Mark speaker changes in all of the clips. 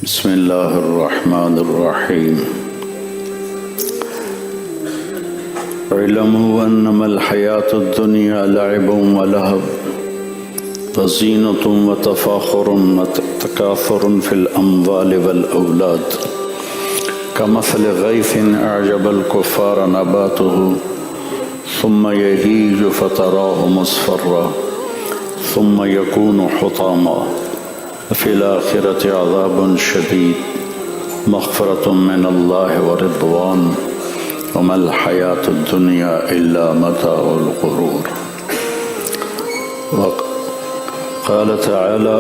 Speaker 1: بسم اللہ الرحمن الرحیم اعلموا انما الحیاة الدنیا لعب ولهو وزینۃ وتفاخر وتکاثر فی الاموال والاولاد کمثل غیث اعجب الکفار نباته ثم یہیج فتراه مصفرا ثم یکون حطاما فی الآخرة عذاب شدید مغفرة من اللہ ورضوان وما الحیاة الدنیا الا متاع الغرور. وقال تعالی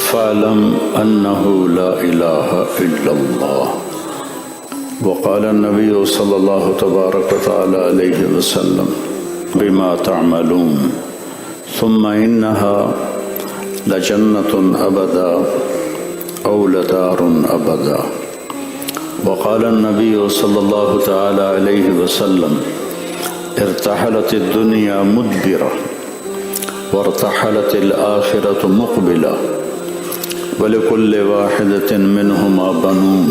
Speaker 1: فاعلم انه لا الہ الا اللہ. وقال النبی صلی اللہ تبارک وتعالی علیہ وسلم بما تعملون ثم انها لجنة أبدا أو لدار أبدا. وقال النبي صلى الله تعالى عليه وسلم ارتحلت الدنيا مدبرة وارتحلت الآخرة مقبلة ولكل واحدة منهما بنون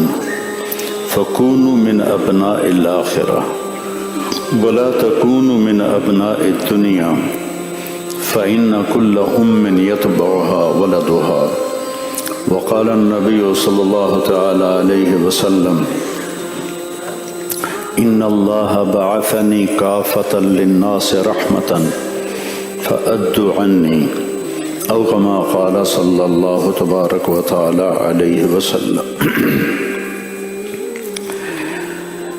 Speaker 1: فكونوا من أبناء الآخرة ولا تكونوا من أبناء الدنيا فإن كل أم يتبعها ولدها. وقال النبي صلى الله تعالى عليه وسلم إن الله بعثني كافة للناس رحمة فأدوا عني أو كما قال صلى الله تبارك وتعالى عليه وسلم.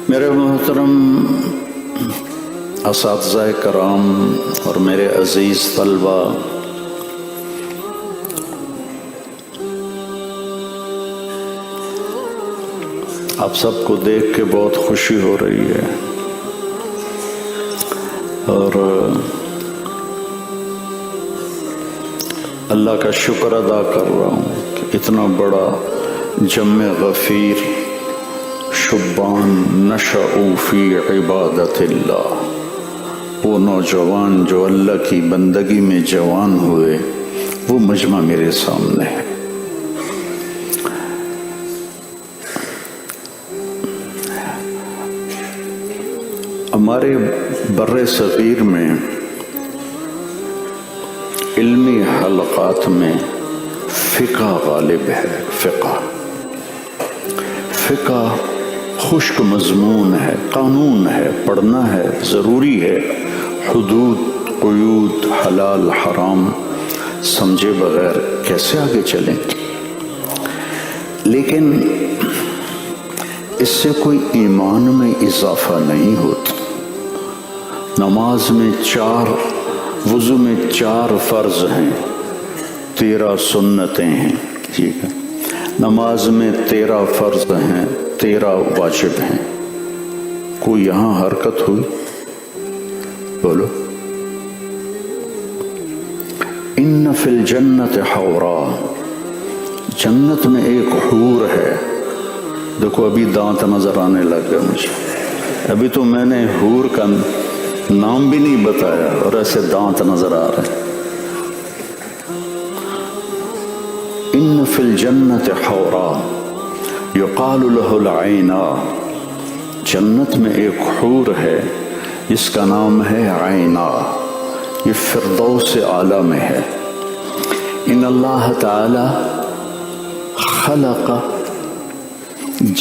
Speaker 1: میرے محترم اساتذہ کرام اور میرے عزیز طلبہ، آپ سب کو دیکھ کے بہت خوشی ہو رہی ہے اور اللہ کا شکر ادا کر رہا ہوں کہ اتنا بڑا جمع غفیر شبان نشأوا فی عبادت اللہ، وہ نوجوان جو اللہ کی بندگی میں جوان ہوئے، وہ مجمع میرے سامنے ہے. ہمارے بر صغیر میں علمی حلقات میں فقہ غالب ہے. فقہ خشک مضمون ہے، قانون ہے، پڑھنا ہے، ضروری ہے. حدود، قیود، حلال حرام سمجھے بغیر کیسے آگے چلیں؟ لیکن اس سے کوئی ایمان میں اضافہ نہیں ہوتا. نماز میں 4، وضو میں 4 فرض ہیں، 13 سنتیں ہیں. ٹھیک ہے، نماز میں 13 فرض ہیں، 13 واجب ہیں. کوئی یہاں حرکت ہوئی؟ بولو. ان فی الجنت حورا، جنت میں ایک حور ہے. دیکھو ابھی دانت نظر آنے لگ گئے مجھے. ابھی تو میں نے حور کا نام بھی نہیں بتایا اور ایسے دانت نظر آ رہے. ان فی الجنت حورا یقال له العینا، جنت میں ایک حور ہے جس کا نام ہے عینا. یہ فردوس اعلیٰ میں ہے. ان اللہ تعالی خلق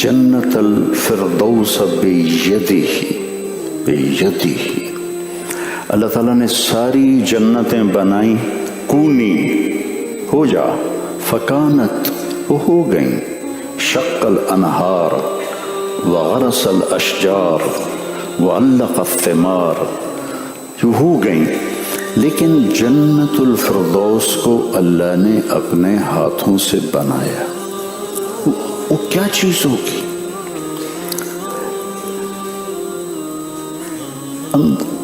Speaker 1: جنت الفردوس بیدہ. اللہ تعالیٰ نے ساری جنتیں بنائیں. کونی ہو جا، فکانت وہ ہو گئیں. شق الانہار وغرس الاشجار وعلق الثمار، جو ہو گئیں. لیکن جنت الفردوس کو اللہ نے اپنے ہاتھوں سے بنایا. وہ کیا چیز ہوگی؟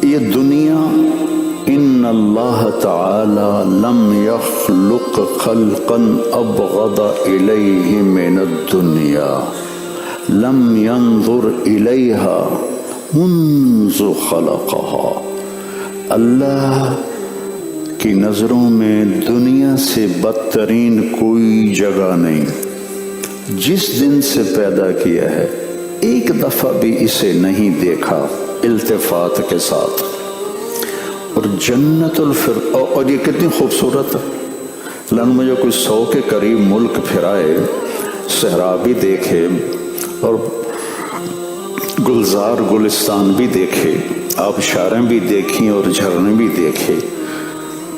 Speaker 1: یہ دنیا، ان اللہ تعالی لم یخلق خلقا ابغض الیہ من الدنیا لم ينظر الیہا منذ خلقها. اللہ کی نظروں میں دنیا سے بدترین کوئی جگہ نہیں. جس دن سے پیدا کیا ہے ایک دفعہ بھی اسے نہیں دیکھا التفات کے ساتھ۔ اور جنت اور یہ کتنی خوبصورت ہے، لن مجھے کوئی 100 کے قریب ملک پھرائے، صحرا بھی دیکھے اور گلزار گلستان بھی دیکھے، آبشاریں بھی دیکھیں اور جھرنے بھی دیکھے،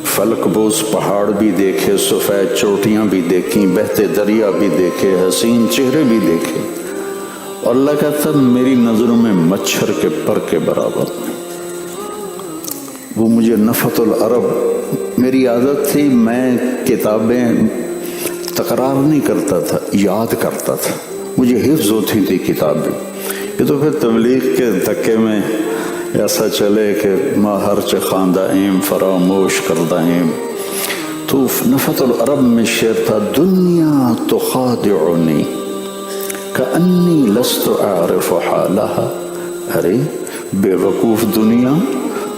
Speaker 1: فلک بوز پہاڑ بھی دیکھے، سفید چوٹیاں بھی دیکھیں، بہتے دریا بھی دیکھے، حسین چہرے بھی دیکھے، اور اللہ کہتا میری نظروں میں مچھر کے پر کے برابر۔ وہ مجھے نفت العرب، میری عادت تھی میں کتابیں تکرار نہیں کرتا تھا، یاد کرتا تھا، مجھے حفظ ہوتی تھی کتابیں۔ یہ تو پھر تبلیغ کے دھکے میں ایسا چلے کہ ما ہرچ خواندہ ایم فراموش کردہ ایم۔ تو نفت العرب میں شعر تھا، دنیا تخادعنی کأنی لست اعرف حالها، ارے بے وقوف دنیا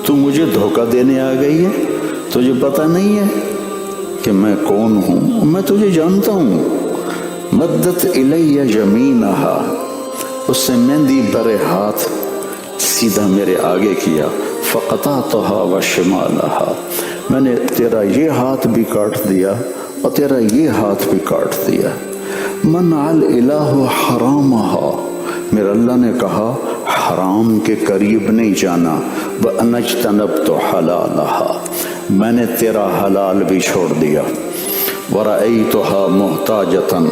Speaker 1: تو مجھے دھوکہ دینے آ گئی ہے، تجھے پتہ نہیں ہے کہ میں کون ہوں، میں تجھے جانتا ہوں۔ مدت الی یمینہا، اس سے مہندی برے ہاتھ سیدھا میرے آگے کیا، فقطعتہا وشمالہا، میں نے تیرا یہ ہاتھ بھی کاٹ دیا اور تیرا یہ ہاتھ بھی کاٹ دیا۔ منع الالہ حرامہا، میرے اللہ نے کہا حرام کے قریب نہیں جانا، وَأَنَجْتَنَبْتُ حَلَالَهَا، میں نے تیرا حلال بھی چھوڑ دیا۔ وَرَأَيْتُهَا مُحْتَاجَةً،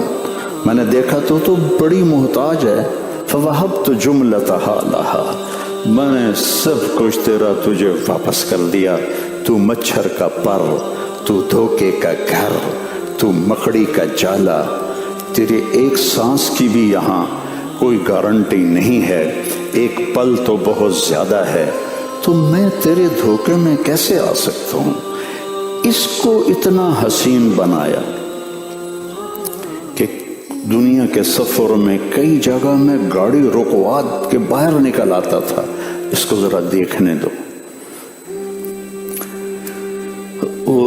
Speaker 1: میں نے دیکھا تو بڑی محتاج ہے، فَوَهَبْتُ جُمْلَتَهَا لَهَا، میں نے سب کچھ تیرا تجھے واپس کر دیا، تو مچھر کا پر، تو دھوکے کا گھر، تو مکڑی کا جالا، تیرے ایک سانس کی بھی یہاں کوئی گارنٹی نہیں ہے، ایک پل تو بہت زیادہ ہے، تو میں تیرے دھوکے میں کیسے آ سکتا ہوں؟ اس کو اتنا حسین بنایا کہ دنیا کے سفر میں کئی جگہ میں گاڑی رکوا کے باہر نکل آتا تھا، اس کو ذرا دیکھنے دو۔ وہ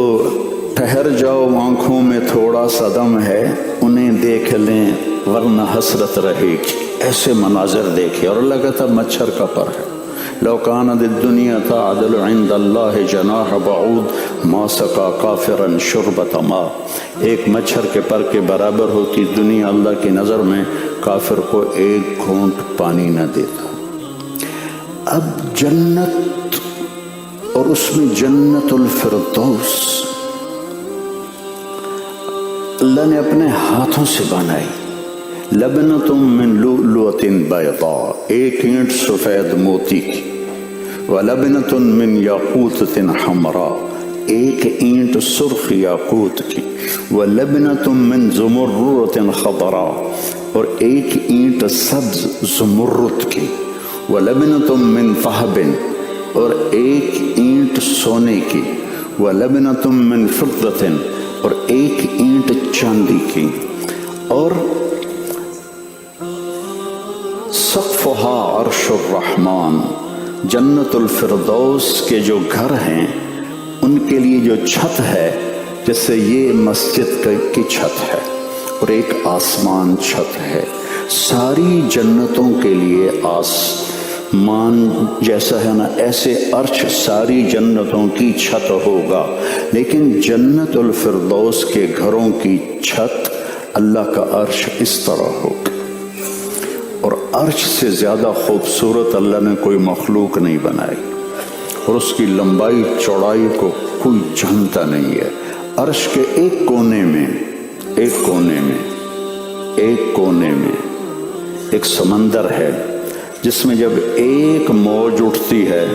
Speaker 1: ٹھہر جاؤ، آنکھوں میں تھوڑا سا دم ہے، انہیں دیکھ لیں ورنہ حسرت رہے گی، ایسے مناظر دیکھے۔ اور اللہ کہتا مچھر کا پر ہے، لو کانت الدنیا تعدل عند اللہ جناح بعود ما سقا کافرا شربۃ ماء، ایک مچھر کے پر کے برابر ہوتی دنیا اللہ کی نظر میں کافر کو ایک گھونٹ پانی نہ دیتا۔ اب جنت، اور اس میں جنت الفردوس اللہ نے اپنے ہاتھوں سے بنائی، لبنۃ من لؤلؤۃ بیضاء، ایک اینٹ سفید موتی کی، ولبنۃ من یاقوتۃ حمراء، ایک اینٹ سرخ یاقوت کی، ولبنۃ من زمرد خضراء، اور ایک اینٹ سبز زمرد کی، ولبنۃ من ذہب، اور ایک اینٹ سونے کی، ولبنۃ من فضۃ، اور ایک اینٹ چاندی کی، اور سقفہا عرش الرحمن، جنت الفردوس کے جو گھر ہیں ان کے لیے جو چھت ہے جیسے یہ مسجد کی چھت ہے، اور ایک آسمان چھت ہے، ساری جنتوں کے لیے آسمان جیسا ہے نا ایسے عرش ساری جنتوں کی چھت ہوگا، لیکن جنت الفردوس کے گھروں کی چھت اللہ کا عرش اس طرح ہوگا، اور عرش سے زیادہ خوبصورت اللہ نے کوئی مخلوق نہیں بنائی، اور اس کی لمبائی چوڑائی کو کوئی جانتا نہیں ہے۔ عرش کے ایک کونے میں ایک سمندر ہے جس میں جب ایک موج اٹھتی ہے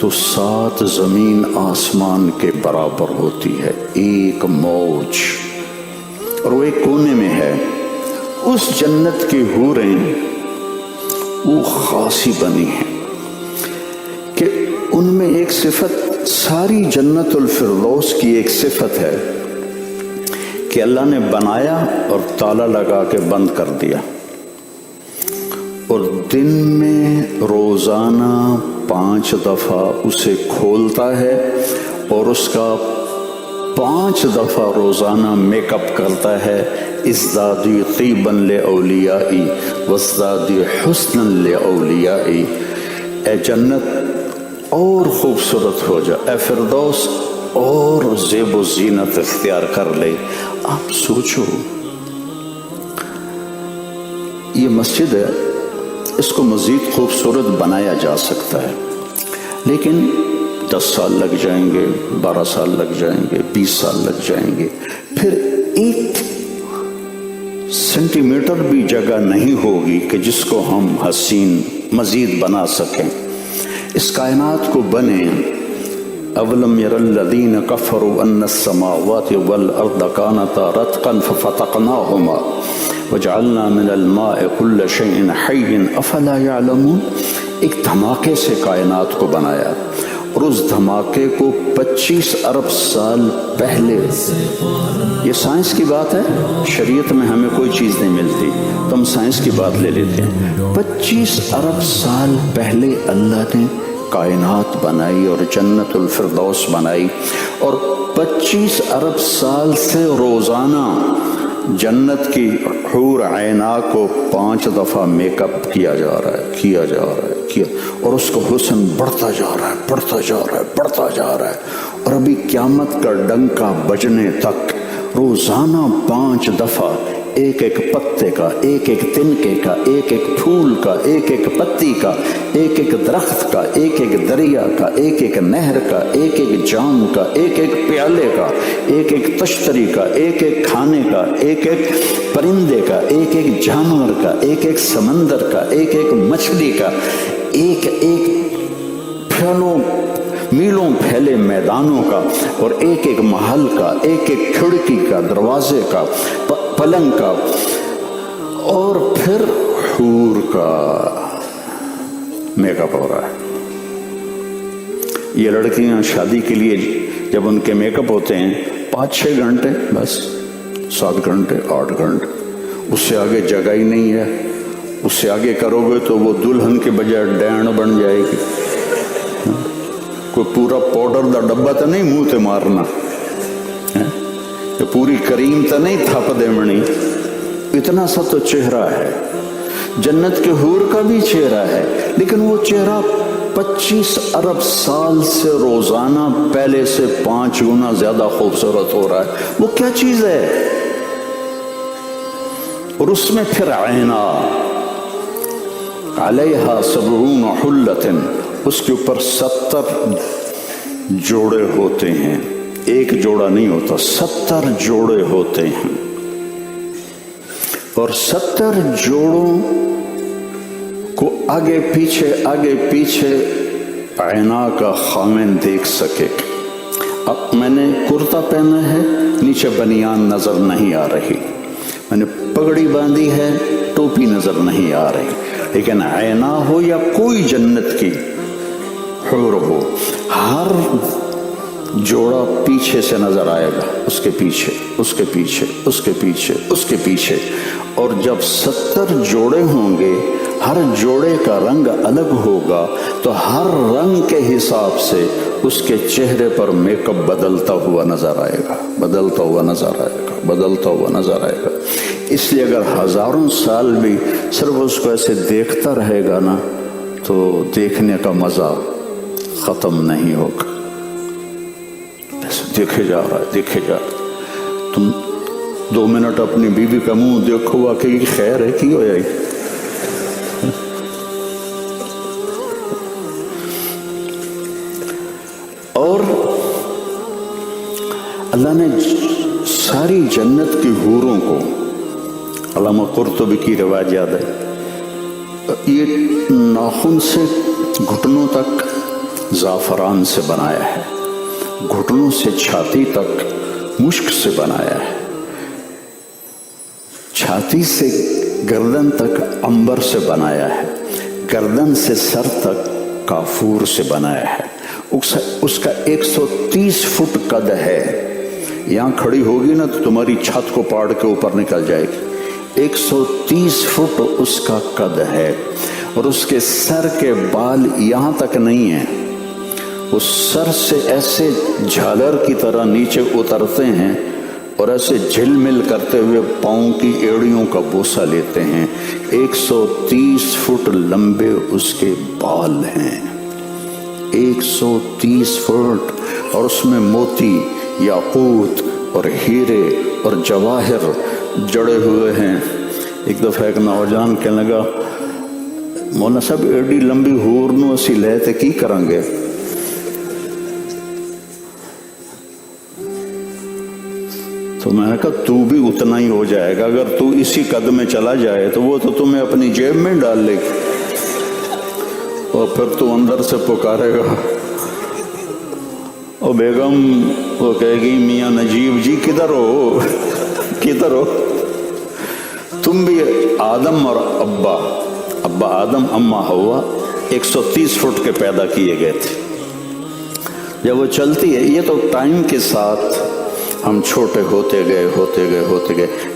Speaker 1: تو 7 زمین آسمان کے برابر ہوتی ہے، ایک موج، اور وہ ایک کونے میں ہے۔ اس جنت کی حوریں وہ خاصی بنی ہیں کہ ان میں ایک صفت، ساری جنت الفردوس کی ایک صفت ہے کہ اللہ نے بنایا اور تالا لگا کے بند کر دیا، اور دن میں روزانہ 5 دفعہ اسے کھولتا ہے اور اس کا 5 دفعہ روزانہ میک اپ کرتا ہے، ازدادی طیبا لاولیائی وازدادی حسنا لاولیائی، اے جنت اور خوبصورت ہو جا، اے فردوس اور زیب و زینت اختیار کر لے۔ آپ سوچو، یہ مسجد ہے، اس کو مزید خوبصورت بنایا جا سکتا ہے، لیکن 10 سال لگ جائیں گے، 12 سال لگ جائیں گے، 20 سال لگ جائیں گے، پھر 1 سینٹی میٹر بھی جگہ نہیں ہوگی کہ جس کو ہم حسین مزید بنا سکیں۔ اس کائنات کو بنے، اولم یر الذین کفروا ان السماوات والارض کانتا رتقا ففتقناہما وجعلنا من الماء كل شيء حي افلا يعلمون۔ ایک دھماکے سے کائنات کو بنایا، اور اس دھماکے کو 25 ارب سال پہلے، یہ سائنس کی بات ہے، شریعت میں ہمیں کوئی چیز نہیں ملتی تو ہم سائنس کی بات لے لیتے ہیں، 25 ارب سال پہلے اللہ نے کائنات بنائی اور جنت الفردوس بنائی، اور 25 ارب سال سے روزانہ جنت کی حور عینا کو 5 دفعہ میک اپ کیا جا رہا ہے، اور اس کو حسن بڑھتا جا رہا ہے، اور ابھی قیامت کا ڈنکا بجنے تک روزانہ 5 دفعہ ایک ایک پتے کا، ایک ایک تنکے کا، ایک ایک پھول کا، ایک ایک پتی کا، ایک ایک درخت کا، ایک ایک دریا کا، ایک ایک نہر کا، ایک ایک جام کا، ایک ایک پیالے کا، ایک ایک تشتری کا، ایک ایک کھانے کا، ایک ایک پرندے کا، ایک ایک جانور کا، ایک ایک سمندر کا، ایک ایک مچھلی کا، ایک ایک میلوں پھیلے میدانوں کا، اور ایک ایک محل کا، ایک ایک کھڑکی کا، دروازے کا، پلنگ کا، اور پھر حور کا میک اپ ہو رہا ہے۔ یہ لڑکیاں شادی کے لیے جب ان کے میک اپ ہوتے ہیں 5-6 گھنٹے، بس 7 گھنٹے 8 گھنٹے، اس سے آگے جگہ ہی نہیں ہے۔ اس سے آگے کرو گے تو وہ دلہن کے بجائے ڈینڈ بن جائے گی۔ کوئی پورا پاؤڈر دا ڈبہ تو نہیں منہ تے مارنا، کہ پوری کریم تو نہیں تھپ دیمنی، اتنا سا تو چہرہ ہے۔ جنت کے حور کا بھی چہرہ ہے، لیکن وہ چہرہ 25 ارب سال سے روزانہ پہلے سے 5 گنا زیادہ خوبصورت ہو رہا ہے۔ وہ کیا چیز ہے؟ اور اس میں پھر عینا علیہا 70 حلۃ، اس کے اوپر 70 جوڑے ہوتے ہیں، ایک جوڑا نہیں ہوتا، 70 جوڑے ہوتے ہیں، اور 70 جوڑوں کو آگے پیچھے عینا کا خامن دیکھ سکے۔ اب میں نے کرتا پہنا ہے، نیچے بنیان نظر نہیں آ رہی، میں نے پگڑی باندھی ہے، ٹوپی نظر نہیں آ رہی، لیکن عینا ہو یا کوئی جنت کی حور ہو، ہر جوڑا پیچھے سے نظر آئے گا، اس کے پیچھے، اس کے پیچھے، اس کے پیچھے، اس کے پیچھے، اور جب 70 جوڑے ہوں گے، ہر جوڑے کا رنگ الگ ہوگا، تو ہر رنگ کے حساب سے اس کے چہرے پر میک اپ بدلتا ہوا نظر آئے گا، بدلتا ہوا نظر آئے گا، بدلتا ہوا نظر آئے گا۔ اس لیے اگر ہزاروں سال بھی صرف اس کو ایسے دیکھتا رہے گا نا، تو دیکھنے کا مزہ ختم نہیں ہوگا۔ دیکھے جا رہا ہے، دیکھے جا رہا ہے۔ تم 2 منٹ اپنی بیوی کا منہ دیکھو، واقعی خیر ہے کی ہو جائے۔ اور اللہ نے ساری جنت کی حوروں کو، علامہ قرطبی کی روایت یاد ہے، یہ ناخن سے گھٹنوں تک زعفران سے بنایا ہے، گھٹنوں سے چھاتی تک مشک سے بنایا ہے، چھاتی سے گردن تک عنبر سے بنایا ہے، گردن سے سر تک کافور سے بنایا ہے۔ اس کا 130 فٹ قد ہے، یہاں کھڑی ہوگی نا تو تمہاری چھت کو پاڑ کے اوپر نکل جائے گی۔ 130 فٹ اس کا قد ہے، اور اس کے سر کے بال یہاں تک نہیں ہیں، وہ سر سے ایسے جھالر کی طرح نیچے اترتے ہیں اور ایسے جھل مل کرتے ہوئے پاؤں کی ایڑیوں کا بوسہ لیتے ہیں۔ 130 فٹ لمبے اس کے بال ہیں، 130 فٹ، اور اس میں موتی، یاقوت اور ہیرے اور جواہر جڑے ہوئے ہیں۔ ایک دفعہ ایک نوجوان کہنے لگا، مولانا صاحب ایڈی لمبی ہور نو اسی لے تے کی کریں گے؟ تو میں نے کہا تو بھی اتنا ہی ہو جائے گا، اگر تو اسی قد میں چلا جائے تو وہ تو تمہیں اپنی جیب میں ڈال لے گی، اور پھر تو اندر سے پکارے گا، اور بیگم وہ کہے گی میاں نجیب جی کدھر ہو، کدھر ہو؟ تم بھی آدم اور ابا آدم اماں ہوا 130 فٹ کے پیدا کیے گئے تھے۔ جب وہ چلتی ہے، یہ تو ٹائم کے ساتھ ہم چھوٹے ہوتے گئے،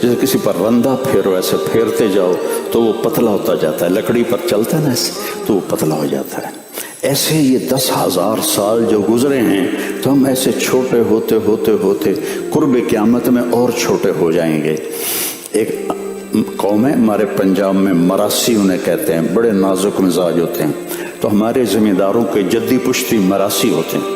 Speaker 1: جیسے کسی پر رندہ پھیرو، ایسے پھیرتے جاؤ تو وہ پتلا ہوتا جاتا ہے، لکڑی پر چلتا ہے نا ایسے تو وہ پتلا ہو جاتا ہے۔ ایسے یہ 10,000 سال جو گزرے ہیں تو ہم ایسے چھوٹے ہوتے قرب قیامت میں اور چھوٹے ہو جائیں گے۔ ایک قوم ہے ہمارے پنجاب میں، مراسی انہیں کہتے ہیں، بڑے نازک مزاج ہوتے ہیں، تو ہمارے زمینداروں کے جدی پشتی مراسی ہوتے ہیں۔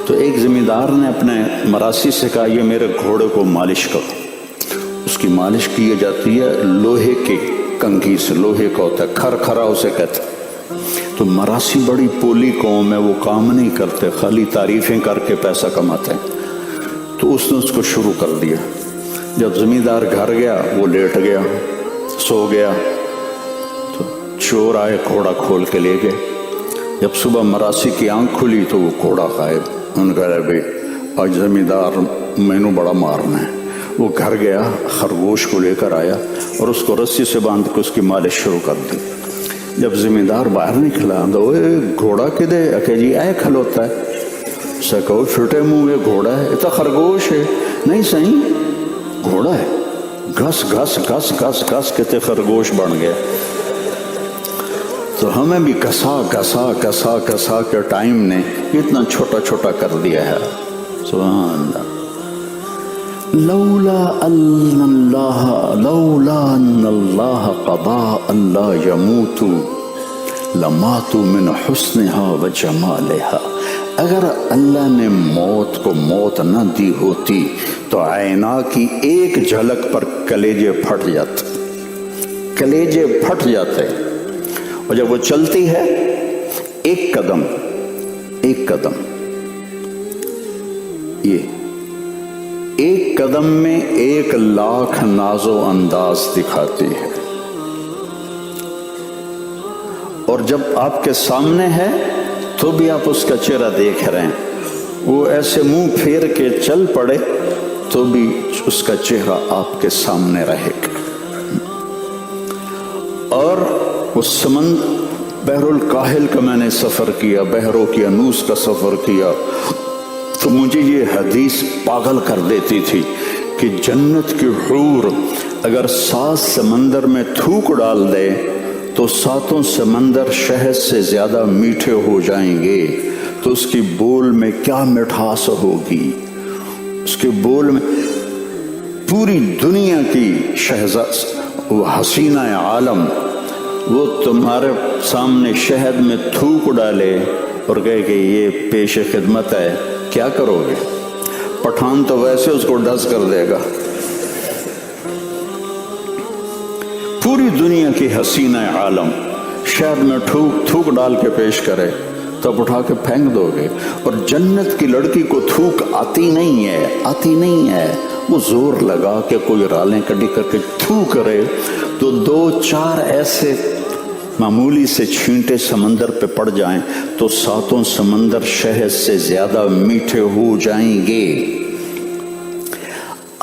Speaker 1: تو ایک زمیندار نے اپنے مراسی سے کہا یہ میرے گھوڑے کو مالش کرو۔ اس کی مالش کی جاتی ہے لوہے کے کنگھی سے، لوہے کا ہوتا ہے، کھرکھرا اسے کہتے ہیں۔ تو مراسی بڑی پولی قوم ہے، وہ کام نہیں کرتے، خالی تعریفیں کر کے پیسہ کماتے ہیں۔ تو اس نے اس کو شروع کر دیا۔ جب زمیندار گھر گیا وہ لیٹ گیا، سو گیا، تو چور آئے، گھوڑا کھول کے لے گئے۔ جب صبح مراسی کی آنکھ کھلی تو وہ گھوڑا غائب۔ انہوں نے کہا بھائی آج زمیندار مینو بڑا مارنا ہے۔ وہ گھر گیا، خرگوش کو لے کر آیا اور اس کو رسی سے باندھ کے اس کی مالش شروع کر دی۔ جب زمیندار باہر نکلا تو گھوڑا کدے کہ جی اے کھلوتا ہے، اسے کہو چھوٹے منہ یہ گھوڑا ہے، یہ تو خرگوش ہے۔ نہیں صحیح گھوڑا ہے، گھس گھس گھس گھس گھس کہتے خرگوش بن گیا۔ تو ہمیں بھی گھسا کے ٹائم نے اتنا چھوٹا چھوٹا کر دیا ہے۔ سبحان اللہ۔ لولا ان اللہ قضا اللہ يموتوا لماتوا من حسنها وجمالها۔ اگر اللہ نے موت کو موت نہ دی ہوتی تو عینا کی ایک جھلک پر کلیجے پھٹ جاتے، اور جب وہ چلتی ہے ایک قدم یہ ایک قدم میں 1,00,000 ناز و انداز دکھاتی ہے، اور جب آپ کے سامنے ہے تو بھی آپ اس کا چہرہ دیکھ رہے ہیں۔ وہ ایسے منہ پھیر کے چل پڑے تو بھی اس کا چہرہ آپ کے سامنے رہے گا۔ اور اس بحر الکاہل کا میں نے سفر کیا، بحروں کی انوس کا سفر کیا، تو مجھے یہ حدیث پاگل کر دیتی تھی کہ جنت کی حور اگر 7 سمندر میں تھوک ڈال دے تو 7 سمندر شہد سے زیادہ میٹھے ہو جائیں گے، تو اس کی بول میں کیا مٹھاس ہوگی، اس کے بول میں پوری دنیا کی شہزاد وہ حسینہ عالم وہ تمہارے سامنے شہد میں تھوک ڈالے اور کہے کہ یہ پیش خدمت ہے، کیا کرو گے؟ پٹھان تو ویسے اس کو ڈس کر دے گا۔ پوری دنیا کی حسینہ عالم شہد میں تھوک ڈال کے پیش کرے تب اٹھا کے پھینک دو گے۔ اور جنت کی لڑکی کو تھوک آتی نہیں ہے، وہ زور لگا کہ کوئی رالیں کڈی کر کے تھو کرے تو 2-4 ایسے معمولی سے چھینٹے سمندر پہ پڑ جائیں تو 7 سمندر شہد سے زیادہ میٹھے ہو جائیں گے۔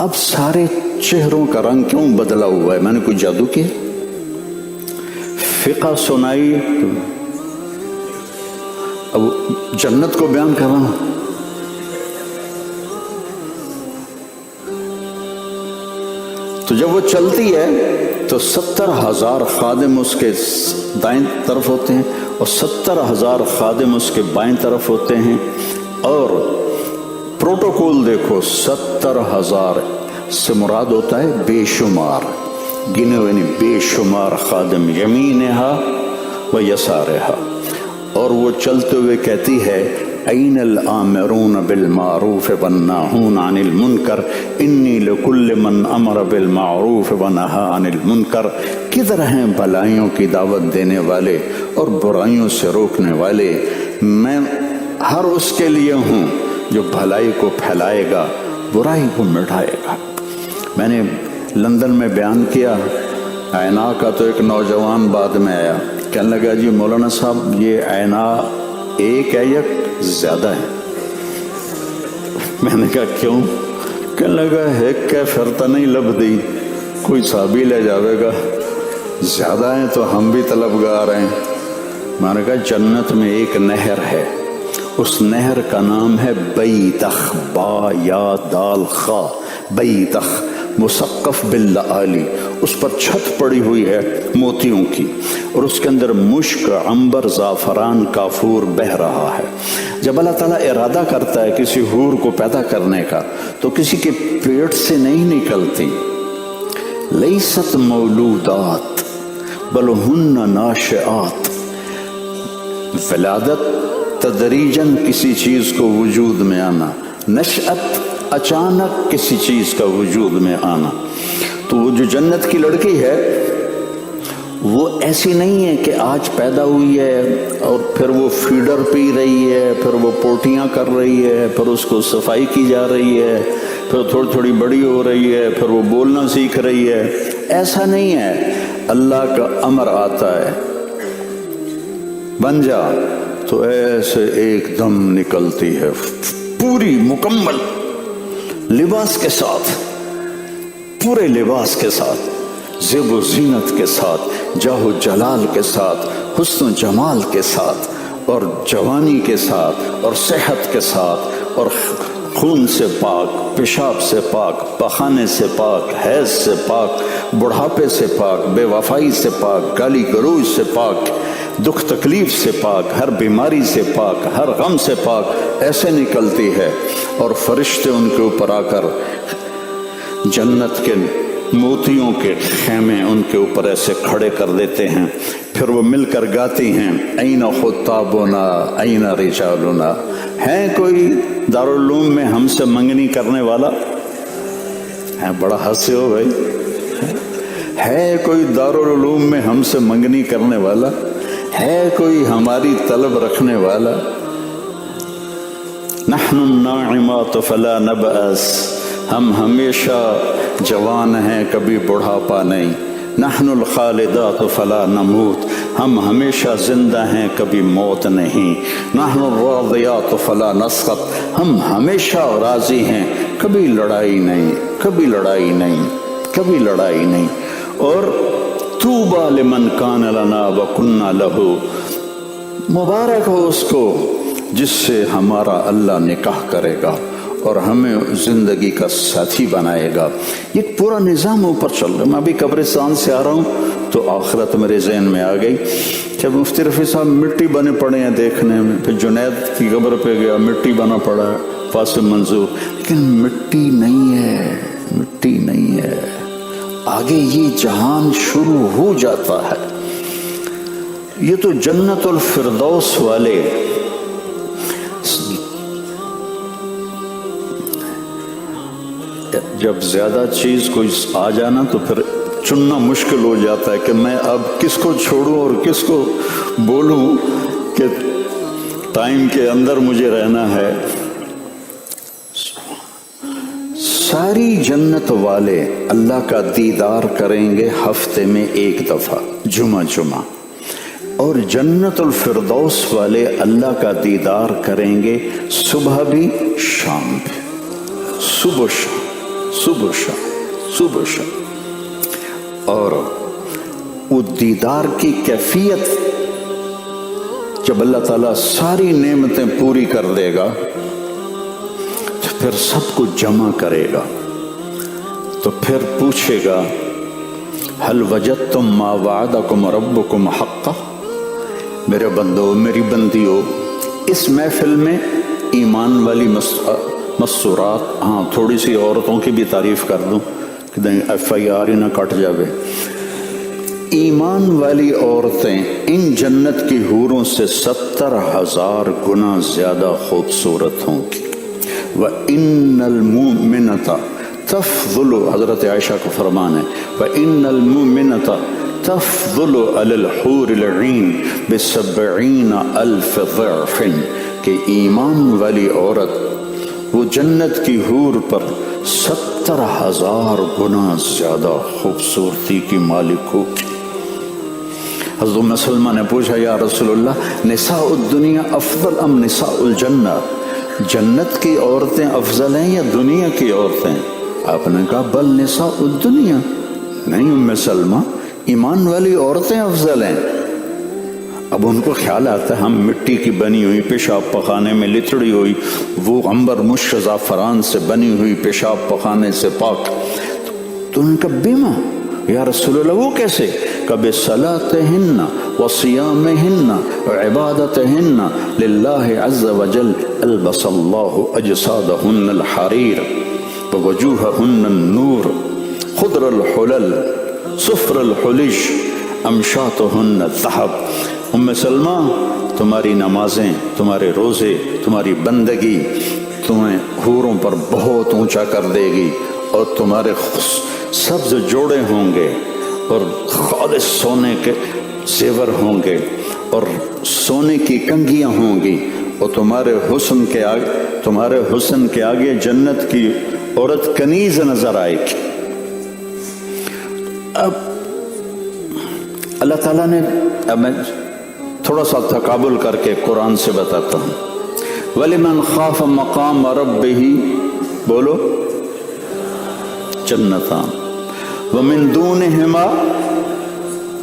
Speaker 1: اب سارے چہروں کا رنگ کیوں بدلا ہوا ہے؟ میں نے کوئی جادو کیا؟ فقہ سنائی، اب جنت کو بیان کر رہا ہوں۔ تو جب وہ چلتی ہے تو 70,000 خادم اس کے دائیں طرف ہوتے ہیں اور 70,000 خادم اس کے بائیں طرف ہوتے ہیں، اور پروٹوکول دیکھو 70,000 سے مراد ہوتا ہے بے شمار، گنے ہوئے نہیں، بے شمار خادم، یمینہا و یسارہا، اور وہ چلتے ہوئے کہتی ہے این الآمرون بالمعروف والناہون عن المنکر انی لکل من امر بالمعروف ونہا عن المنکر، کدھر ہیں بھلائیوں کی دعوت دینے والے اور برائیوں سے روکنے والے؟ میں ہر اس کے لیے ہوں جو بھلائی کو پھیلائے گا، برائی کو مٹائے گا۔ میں نے لندن میں بیان کیا، عینا کا تو ایک نوجوان بعد میں آیا، کہنے لگا جی مولانا صاحب یہ عینا ایک ہے یا زیادہ ہے؟ میں نے کہا کیوں؟ کہنے لگا ہے کہ پھرتا نہیں لب دی، کوئی صحابی لے جاوے گا، زیادہ ہیں تو ہم بھی طلبگار ہیں۔ میں نے کہا جنت میں ایک نہر ہے، اس نہر کا نام ہے بیتخ، با یا دال خا، بیتخ، مسقف باللآلی، اس پر چھت پڑی ہوئی ہے موتیوں کی، اور اس کے اندر مشک، عنبر، زعفران، کافور بہہ رہا ہے۔ جب اللہ تعالیٰ ارادہ کرتا ہے کسی حور کو پیدا کرنے کا تو کسی کے پیٹ سے نہیں نکلتی، لیست مولودات بل ہن ناشئات، ولادت تدریجاً کسی چیز کو وجود میں آنا، نشأت اچانک کسی چیز کا وجود میں آنا۔ تو وہ جو جنت کی لڑکی ہے وہ ایسی نہیں ہے کہ آج پیدا ہوئی ہے اور پھر وہ فیڈر پی رہی ہے، پھر وہ پوٹیاں کر رہی ہے، پھر اس کو صفائی کی جا رہی ہے، پھر تھوڑی تھوڑی بڑی ہو رہی ہے، پھر وہ بولنا سیکھ رہی ہے، ایسا نہیں ہے۔ اللہ کا امر آتا ہے بن جا تو ایسے ایک دم نکلتی ہے، پوری مکمل لباس کے ساتھ، پورے لباس کے ساتھ، زیب و زینت کے ساتھ، جاہ و جلال کے ساتھ، حسن و جمال کے ساتھ، اور جوانی کے ساتھ، اور صحت کے ساتھ، اور خون سے پاک، پیشاب سے پاک، پخانے سے پاک، حیض سے پاک، بڑھاپے سے پاک، بے وفائی سے پاک، گالی گلوچ سے پاک، دکھ تکلیف سے پاک، ہر بیماری سے پاک، ہر غم سے پاک، ایسے نکلتی ہے۔ اور فرشتے ان کے اوپر آ کر جنت کے موتیوں کے خیمے ان کے اوپر ایسے کھڑے کر دیتے ہیں، پھر وہ مل کر گاتی ہیں این خطابنا این رجالنا، ہے کوئی دارالعلوم میں ہم سے منگنی کرنے والا؟ ہے، بڑا ہنسے ہو بھائی، ہے کوئی دارالعلوم میں ہم سے منگنی کرنے والا؟ ہے کوئی ہماری طلب رکھنے والا؟ نحن الناعمات فلا نبأس، ہم ہمیشہ جوان ہیں، کبھی بڑھاپا نہیں۔ نحن الخالدات فلا نموت، ہم ہمیشہ زندہ ہیں، کبھی موت نہیں۔ نحن الراضیات فلا نسخط، ہم ہمیشہ راضی ہیں، کبھی لڑائی نہیں، کبھی لڑائی نہیں، کبھی لڑائی نہیں۔ اور طوبی لمن کان لنا وکنا لہ، مبارک ہو اس کو جس سے ہمارا اللہ نکاح کرے گا اور ہمیں زندگی کا ساتھی بنائے گا۔ یہ پورا نظام اوپر چل رہا ہے۔ میں ابھی قبرستان سے آ رہا ہوں تو آخرت میرے ذہن میں آ گئی۔ جب مفتی رفیع صاحب مٹی بنے پڑے ہیں دیکھنے میں، پھر جنید کی قبر پہ گیا، مٹی بنا پڑا ہے، قاسم منظور، لیکن مٹی نہیں ہے، مٹی نہیں ہے، آگے یہ جہان شروع ہو جاتا ہے۔ یہ تو جنت الفردوس والے جب زیادہ چیز کوئی آ جانا تو پھر چننا مشکل ہو جاتا ہے کہ میں اب کس کو چھوڑوں اور کس کو بولوں کہ ٹائم کے اندر مجھے رہنا ہے۔ ساری جنت والے اللہ کا دیدار کریں گے ہفتے میں ایک دفعہ، جمعہ، اور جنت الفردوس والے اللہ کا دیدار کریں گے صبح بھی شام بھی، صبح شام، صبح شام، صبح شام۔ اور وہ دیدار کی کیفیت جب اللہ تعالیٰ ساری نعمتیں پوری کر دے گا تو پھر سب کو جمع کرے گا، تو پھر پوچھے گا حل وجدتم ما وعدکم ربکم حقا، میرے بندو میری بندیو، اس محفل میں ایمان والی مسورات، ہاں تھوڑی سی عورتوں کی بھی تعریف کر دوں کہ FIR ہی نہ کٹ جاوے۔ ایمان والی عورتیں ان جنت کی حوروں سے 70,000 گنا زیادہ خوبصورت ہوں گی۔ وَإِنَّ الْمُؤْمِنَةَ تَفْضُلُ، حضرت عائشہ کو فرمان ہے، وَإِنَّ الْمُؤْمِنَةَ تفضل علی الحور العین ب70,000 ضعف، کہ ایمان والی عورت وہ جنت کی حور پر 70,000 گنا زیادہ خوبصورتی کی مالک ہو۔ حضرت ام سلمہ نے پوچھا یا رسول اللہ نساء الدنیا افضل ام نساء الجنہ، جنت کی عورتیں افضل ہیں یا دنیا کی عورتیں؟ آپ نے کہا بل نساء الدنیا، نہیں ام سلمہ، ایمان والی عورتیں افضل ہیں۔ اب ان کو خیال آتا ہے ہم مٹی کی بنی ہوئی پیشاب پخانے میں لتڑی ہوئی، وہ عنبر مشک زعفران سے بنی ہوئی پیشاب پخانے سے پاک، تو ان کا بیمہ یا رسول اللہ وہ کیسے؟ کبھی صلاتہن وصیامہن وعبادتہن للہ عز وجل البس اللہ اجسادہن الحریر ووجوہہن النور خضر الحلل صفر الحلج امشاتہن الذہب۔ ام سلمہ تمہاری نمازیں، تمہارے روزے، تمہاری بندگی تمہیں حوروں پر بہت اونچا کر دے گی، اور تمہارے سبز جوڑے ہوں گے اور خالص سونے کے زیور ہوں گے اور سونے کی کنگھیاں ہوں گی، اور تمہارے حسن کے آگے جنت کی عورت کنیز نظر آئے گی۔ اب اللہ تعالیٰ نے، اب میں تھوڑا سا تقابل کر کے قرآن سے بتاتا ہوں، وَلِمَنْ خَافَ مَقَامَ رَبِّهِ، بولو، جنتان وَمِن دُونِهِمَا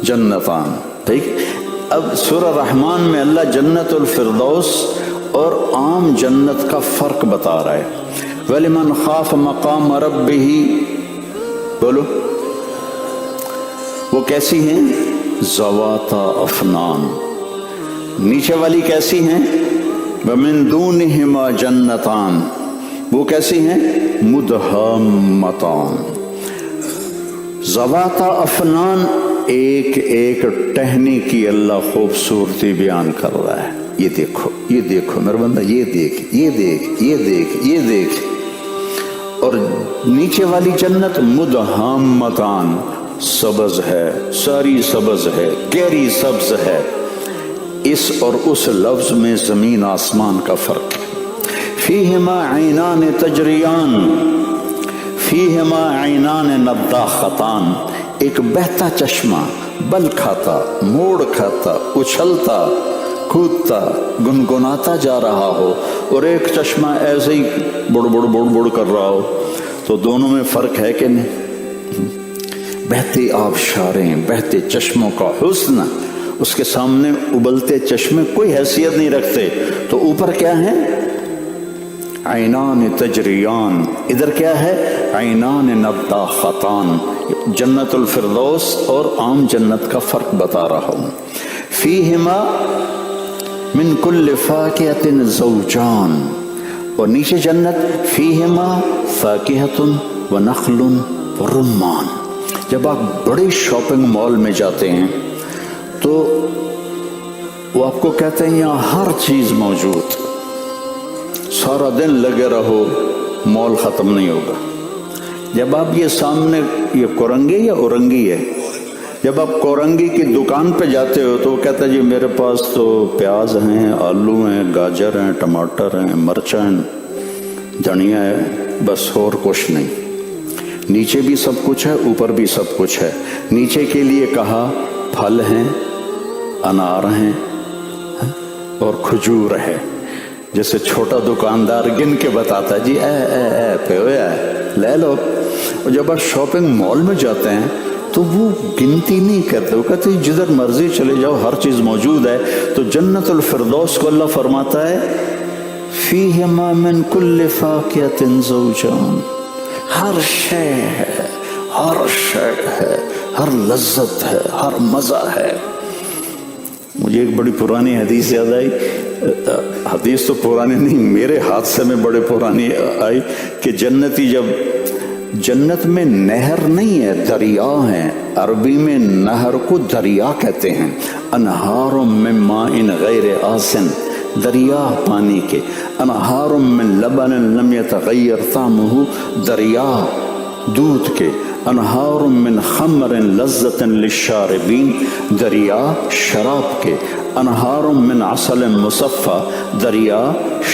Speaker 1: جنتان، ٹھیک۔ اب سورہ رحمان میں اللہ جنت الفردوس اور عام جنت کا فرق بتا رہا ہے۔ وَلِمَنْ خَافَ مَقَامَ رَبِّهِ، بولو، وہ کیسی ہیں؟ ذواتا افنان۔ نیچے والی کیسی ہیں؟ وَمِن دُونِهِمَا جنتان، وہ کیسی ہیں؟ مدہامتان۔ ذواتا افنان، ایک ایک ٹہنی کی اللہ خوبصورتی بیان کر رہا ہے۔ یہ دیکھو، یہ دیکھو میرا بندہ، یہ دیکھ، یہ دیکھ، یہ دیکھ، یہ دیکھ۔ اور نیچے والی جنت مدہامتان، سبز ہے، ساری سبز ہے، گہری سبز ہے۔ اس اور اس لفظ میں زمین آسمان کا فرق ہے۔ فیہما عینان تجریان، فیہما عینان نضاختان، ایک بہتا چشمہ بل کھاتا، موڑ کھاتا، اچھلتا، کودتا، گنگناتا جا رہا ہو، اور ایک چشمہ ایسے ہی بڑ بڑ بڑ بڑ کر رہا ہو، تو دونوں میں فرق ہے کہ نہیں؟ بہتے آبشاریں، بہتے چشموں کا حسن، اس کے سامنے ابلتے چشمے کوئی حیثیت نہیں رکھتے۔ تو اوپر کیا ہے؟ عینان تجریان، ادھر کیا ہے؟ عینان نضاختان۔ جنت الفردوس اور عام جنت کا فرق بتا رہا ہوں۔ فیہما من کل فاکہۃ زوجان، اور نیچے جنت فیہما فاکہۃ ونخل ورمان۔ جب آپ بڑے شاپنگ مال میں جاتے ہیں تو وہ آپ کو کہتے ہیں یہاں ہر چیز موجود، سارا دن لگے رہو مال ختم نہیں ہوگا۔ جب آپ یہ سامنے، یہ کورنگی یا اورنگی ہے، جب آپ کورنگی کی دکان پہ جاتے ہو تو وہ کہتا ہے جی میرے پاس تو پیاز ہیں، آلو ہیں، گاجر ہیں، ٹماٹر ہیں، مرچیں ہیں، دھنیا ہے، بس اور کچھ نہیں۔ نیچے بھی سب کچھ ہے، اوپر بھی سب کچھ ہے۔ نیچے کے لیے کہا پھل ہیں، انار ہیں اور کھجور ہے، جیسے چھوٹا دکاندار گن کے بتاتا ہے جی اے پہ لے لو۔ اور جب آپ شاپنگ مال میں جاتے ہیں تو وہ گنتی نہیں کرتے، وہ کہتے ہیں جدھر مرضی چلے جاؤ ہر چیز موجود ہے۔ تو جنت الفردوس کو اللہ فرماتا ہے فیہما من کل فاکہۃ زوجان، ہر شے ہے، ہر شے ہے، ہر لذت ہے، ہر مزہ ہے۔ مجھے ایک بڑی پرانی حدیث یاد آئی، حدیث تو پرانی نہیں، میرے حادثے میں بڑے پرانی آئی کہ جنتی جب جنت میں نہر نہیں ہے، دریا ہیں، عربی میں نہر کو دریا کہتے ہیں، انہار من ماء غیر آسن، دریا پانی کے، انہار من لبن لم یتغیر طعمہ، دریا دودھ کے، انہار من خمر لذت للشاربین، دریا شراب کے، انہار من عسل مصفى، دریا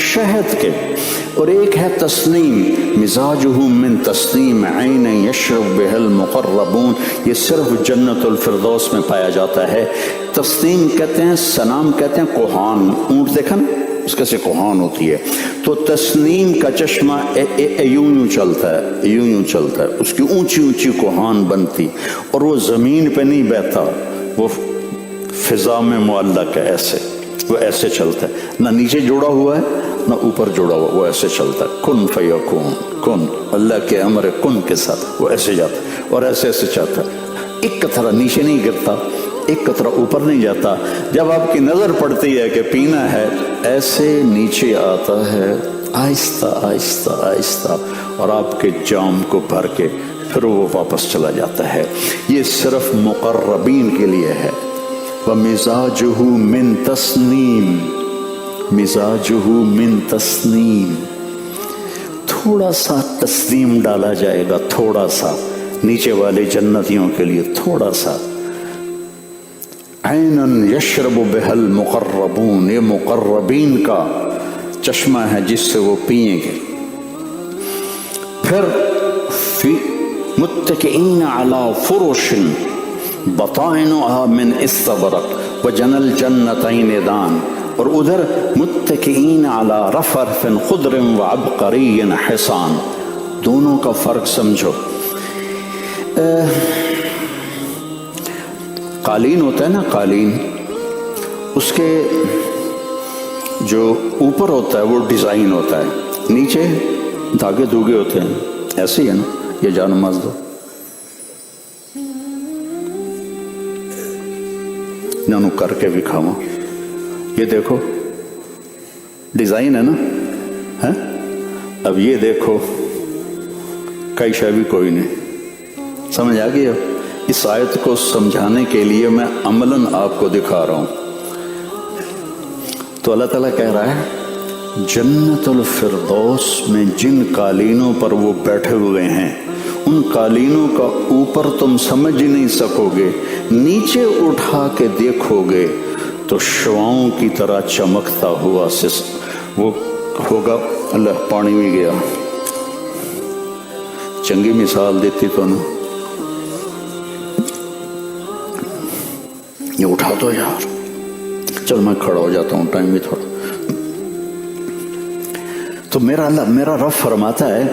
Speaker 1: شہد کے، اور ایک ہے تسنیم، مزاجہ من تسنیم عین یشرب بہ المقربون، یہ صرف جنت الفردوس میں پایا جاتا ہے۔ تسنیم کہتے ہیں، سنام کہتے ہیں کوہان، اونٹ دیکھا نا اس کے سے کوہان ہوتی ہے، تو تسنیم کا چشمہ یوں چلتا ہے، یوں چلتا ہے، اس کی اونچی اونچی کوہان بنتی، اور وہ زمین پہ نہیں بہتا، وہ فضا میں معلق ہے، ایسے وہ ایسے چلتا ہے، نہ نیچے جوڑا ہوا ہے نہ اوپر جوڑا ہوا، وہ ایسے چلتا ہے، کن فیکون، کن اللہ کے امر کن کے ساتھ وہ ایسے جاتا ہے اور ایسے ایسے چاہتا ہے، ایک قطرہ نیچے نہیں گرتا، ایک قطرہ اوپر نہیں جاتا، جب آپ کی نظر پڑتی ہے کہ پینا ہے ایسے نیچے آتا ہے آہستہ آہستہ آہستہ، اور آپ کے جام کو بھر کے پھر وہ واپس چلا جاتا ہے۔ یہ صرف مقربین کے لیے ہے۔ وَمِزَاجُهُ مِن تَسْنِيم، مزاجہ من تسنیم، تھوڑا سا تسنیم ڈالا جائے گا، تھوڑا سا، نیچے والے جنتیوں کے لیے تھوڑا سا۔ عینن یشرب بہ المقربون، یہ مقربین کا چشمہ ہے جس سے وہ پئیں گے۔ پھر متکئین علی فرش بطائنها من استبرق وجن الجنتین دان، اور ادھر متکئین علی رفرف خضر وعبقری حصان، دونوں کا فرق سمجھو۔ قالین ہوتا ہے نا، قالین، اس کے جو اوپر ہوتا ہے وہ ڈیزائن ہوتا ہے، نیچے دھاگے دھوگے ہوتے ہیں، ایسے ہی ہے نا، یہ جا نماز دو انہوں کر کے بھی کھاواں، یہ دیکھو ڈیزائن ہے نا، اب یہ دیکھو کئی شے بھی کوئی نہیں، سمجھ آ گئی؟ اس آیت کو سمجھانے کے لیے میں عملاً آپ کو دکھا رہا ہوں۔ تو اللہ تعالیٰ کہہ رہا ہے جنت الفردوس میں جن قالینوں پر وہ بیٹھے ہوئے ہیں ان قالینوں کا اوپر تم سمجھ ہی نہیں سکو گے، نیچے اٹھا کے دیکھو گے تو شعاؤں کی طرح چمکتا ہوا وہ ہوگا۔ اللہ پانی میں گیا، چنگی مثال دیتی تو نا، یہ اٹھا دو یار، چل میں کھڑا ہو جاتا ہوں، ٹائم بھی تھوڑا۔ تو میرا رب فرماتا ہے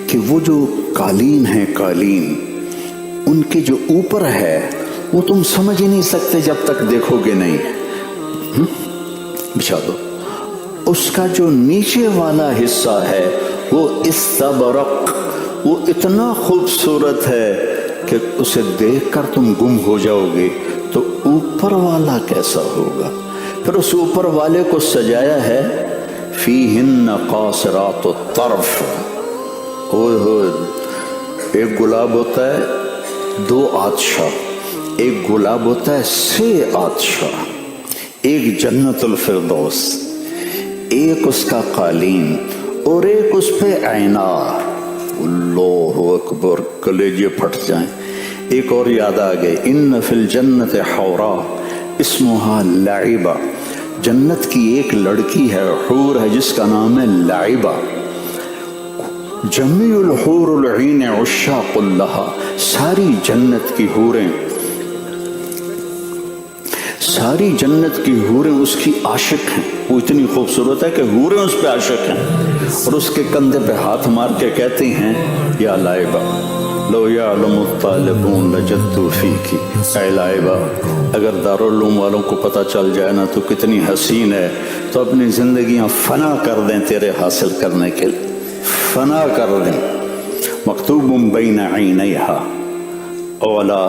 Speaker 1: کہ وہ جو قالین ہیں، قالین ان کے جو اوپر ہے وہ تم سمجھ ہی نہیں سکتے جب تک دیکھو گے نہیں، بچھا دو۔ اس کا جو نیچے والا حصہ ہے وہ استبرق، وہ اتنا خوبصورت ہے کہ اسے دیکھ کر تم گم ہو جاؤ گے، تو اوپر والا کیسا ہوگا؟ پھر اس اوپر والے کو سجایا ہے فیہن قاصرات الطرف، اوہ ہوئے، ایک گلاب ہوتا ہے 2 آتشاں، ایک گلاب ہوتا ہے 6 آتشاں، ایک جنت الفردوس، ایک اس کا قالین اور ایک اس پہ عینا، اللہ اکبر، کلیجے پھٹ جائیں۔ ایک اور یاد آ گئے، ان فی الجنت حورا اسمہا لعبہ، جنت کی ایک لڑکی ہے، حور ہے، جس کا نام ہے لعبہ، جمیع الحور العین عشاق لہا، ساری جنت کی حوریں، ساری جنت کی حوریں اس کی عاشق ہیں، وہ اتنی خوبصورت ہے کہ حوریں اس پہ عاشق ہیں، اور اس کے کندھے پہ ہاتھ مار کے کہتی ہیں یا لائبہ لو یعلم الطالبون لجدوا فیکی، اے لائبہ اگر دارالعلوم والوں کو پتہ چل جائے نا تو کتنی حسین ہے، تو اپنی زندگیاں فنا کر دیں تیرے حاصل کرنے کے لیے، فنا کر دیں۔ مکتوب بین عینیہا، اولا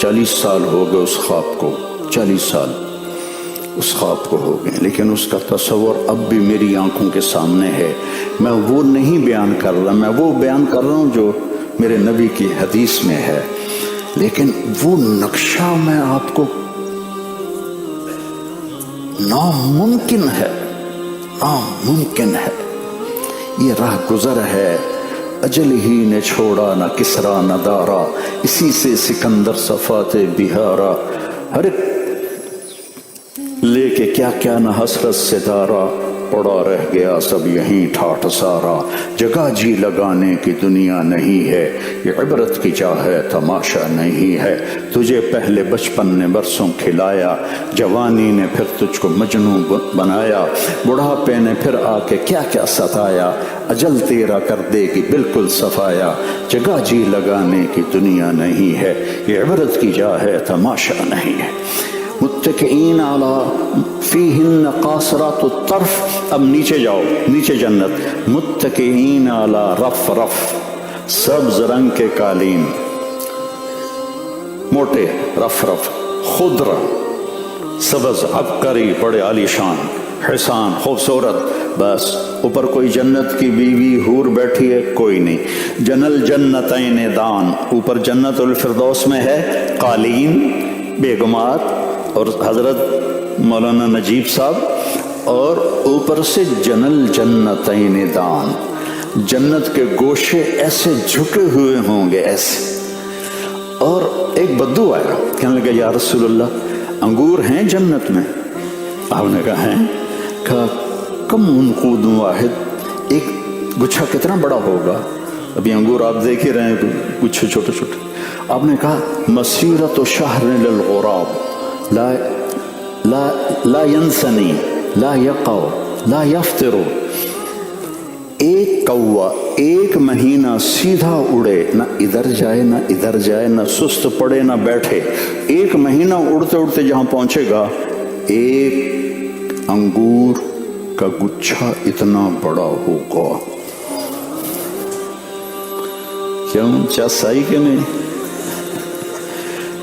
Speaker 1: 40 سال ہو گئے اس خواب کو، 40 سال اس خواب کو ہو گئے، لیکن اس کا تصور اب بھی میری آنکھوں کے سامنے ہے۔ میں وہ نہیں بیان کر رہا، میں وہ بیان کر رہا ہوں جو میرے نبی کی حدیث میں ہے، لیکن وہ نقشہ میں آپ کو ناممکن ہے، ناممکن ہے۔ یہ راہ گزر ہے، اجل ہی نے چھوڑا نہ کسرا نہ دارا، اسی سے سکندر صفات بہارا، ہر ایک لے کے کیا کیا نہ حسرت سے دارا، پڑا رہ گیا سب یہیں ٹھاٹھ سارا، جگہ جی لگانے کی دنیا نہیں ہے، یہ عبرت کی جا ہے تماشا نہیں ہے، تجھے پہلے بچپن نے برسوں کھلایا، جوانی نے پھر تجھ کو مجنون بنایا، بڑھاپے نے پھر آ کے کیا کیا ستایا، اجل تیرا کر دے گی بالکل صفایا، جگہ جی لگانے کی دنیا نہیں ہے، یہ عبرت کی جا ہے تماشا نہیں ہے۔ متکئین علی فیہن قاصرات الطرف، اب نیچے جاؤ، نیچے جنت، متکئین علی رف رف، سبز رنگ کے قالین، موٹے رف رف، خضر سبز عبقری، بڑے عالی شان، حسان خوبصورت، بس اوپر کوئی جنت کی بیوی حور بیٹھی ہے؟ کوئی نہیں۔ جنل جنتین دان، اوپر جنت الفردوس میں ہے قالین، بیگمات اور حضرت مولانا نجیب صاحب، اور اوپر سے جنل جنتین دان، جنت کے گوشے ایسے جھکے ہوئے ہوں گے ایسے۔ اور ایک بدو آیا، کہنے لگا یا رسول اللہ انگور ہیں جنت میں؟ آپ نے کہا ہیں؟ کہا کم عنقود واحد، ایک گچھا کتنا بڑا ہوگا؟ ابھی انگور آپ دیکھ ہی رہے ہیں گچھے چھوٹے چھوٹے۔ آپ نے کہا مسیرۃ شہر للغراب لا لا لا ینسنی لا یقع لا یفتر، ایک کوا ایک مہینہ سیدھا اڑے، نہ ادھر جائے نہ ادھر جائے، نہ سست پڑے نہ بیٹھے، ایک مہینہ اڑتے اڑتے جہاں پہنچے گا، ایک انگور کا گچھا اتنا بڑا ہوگا۔ کیوں چاسائی کے نہیں؟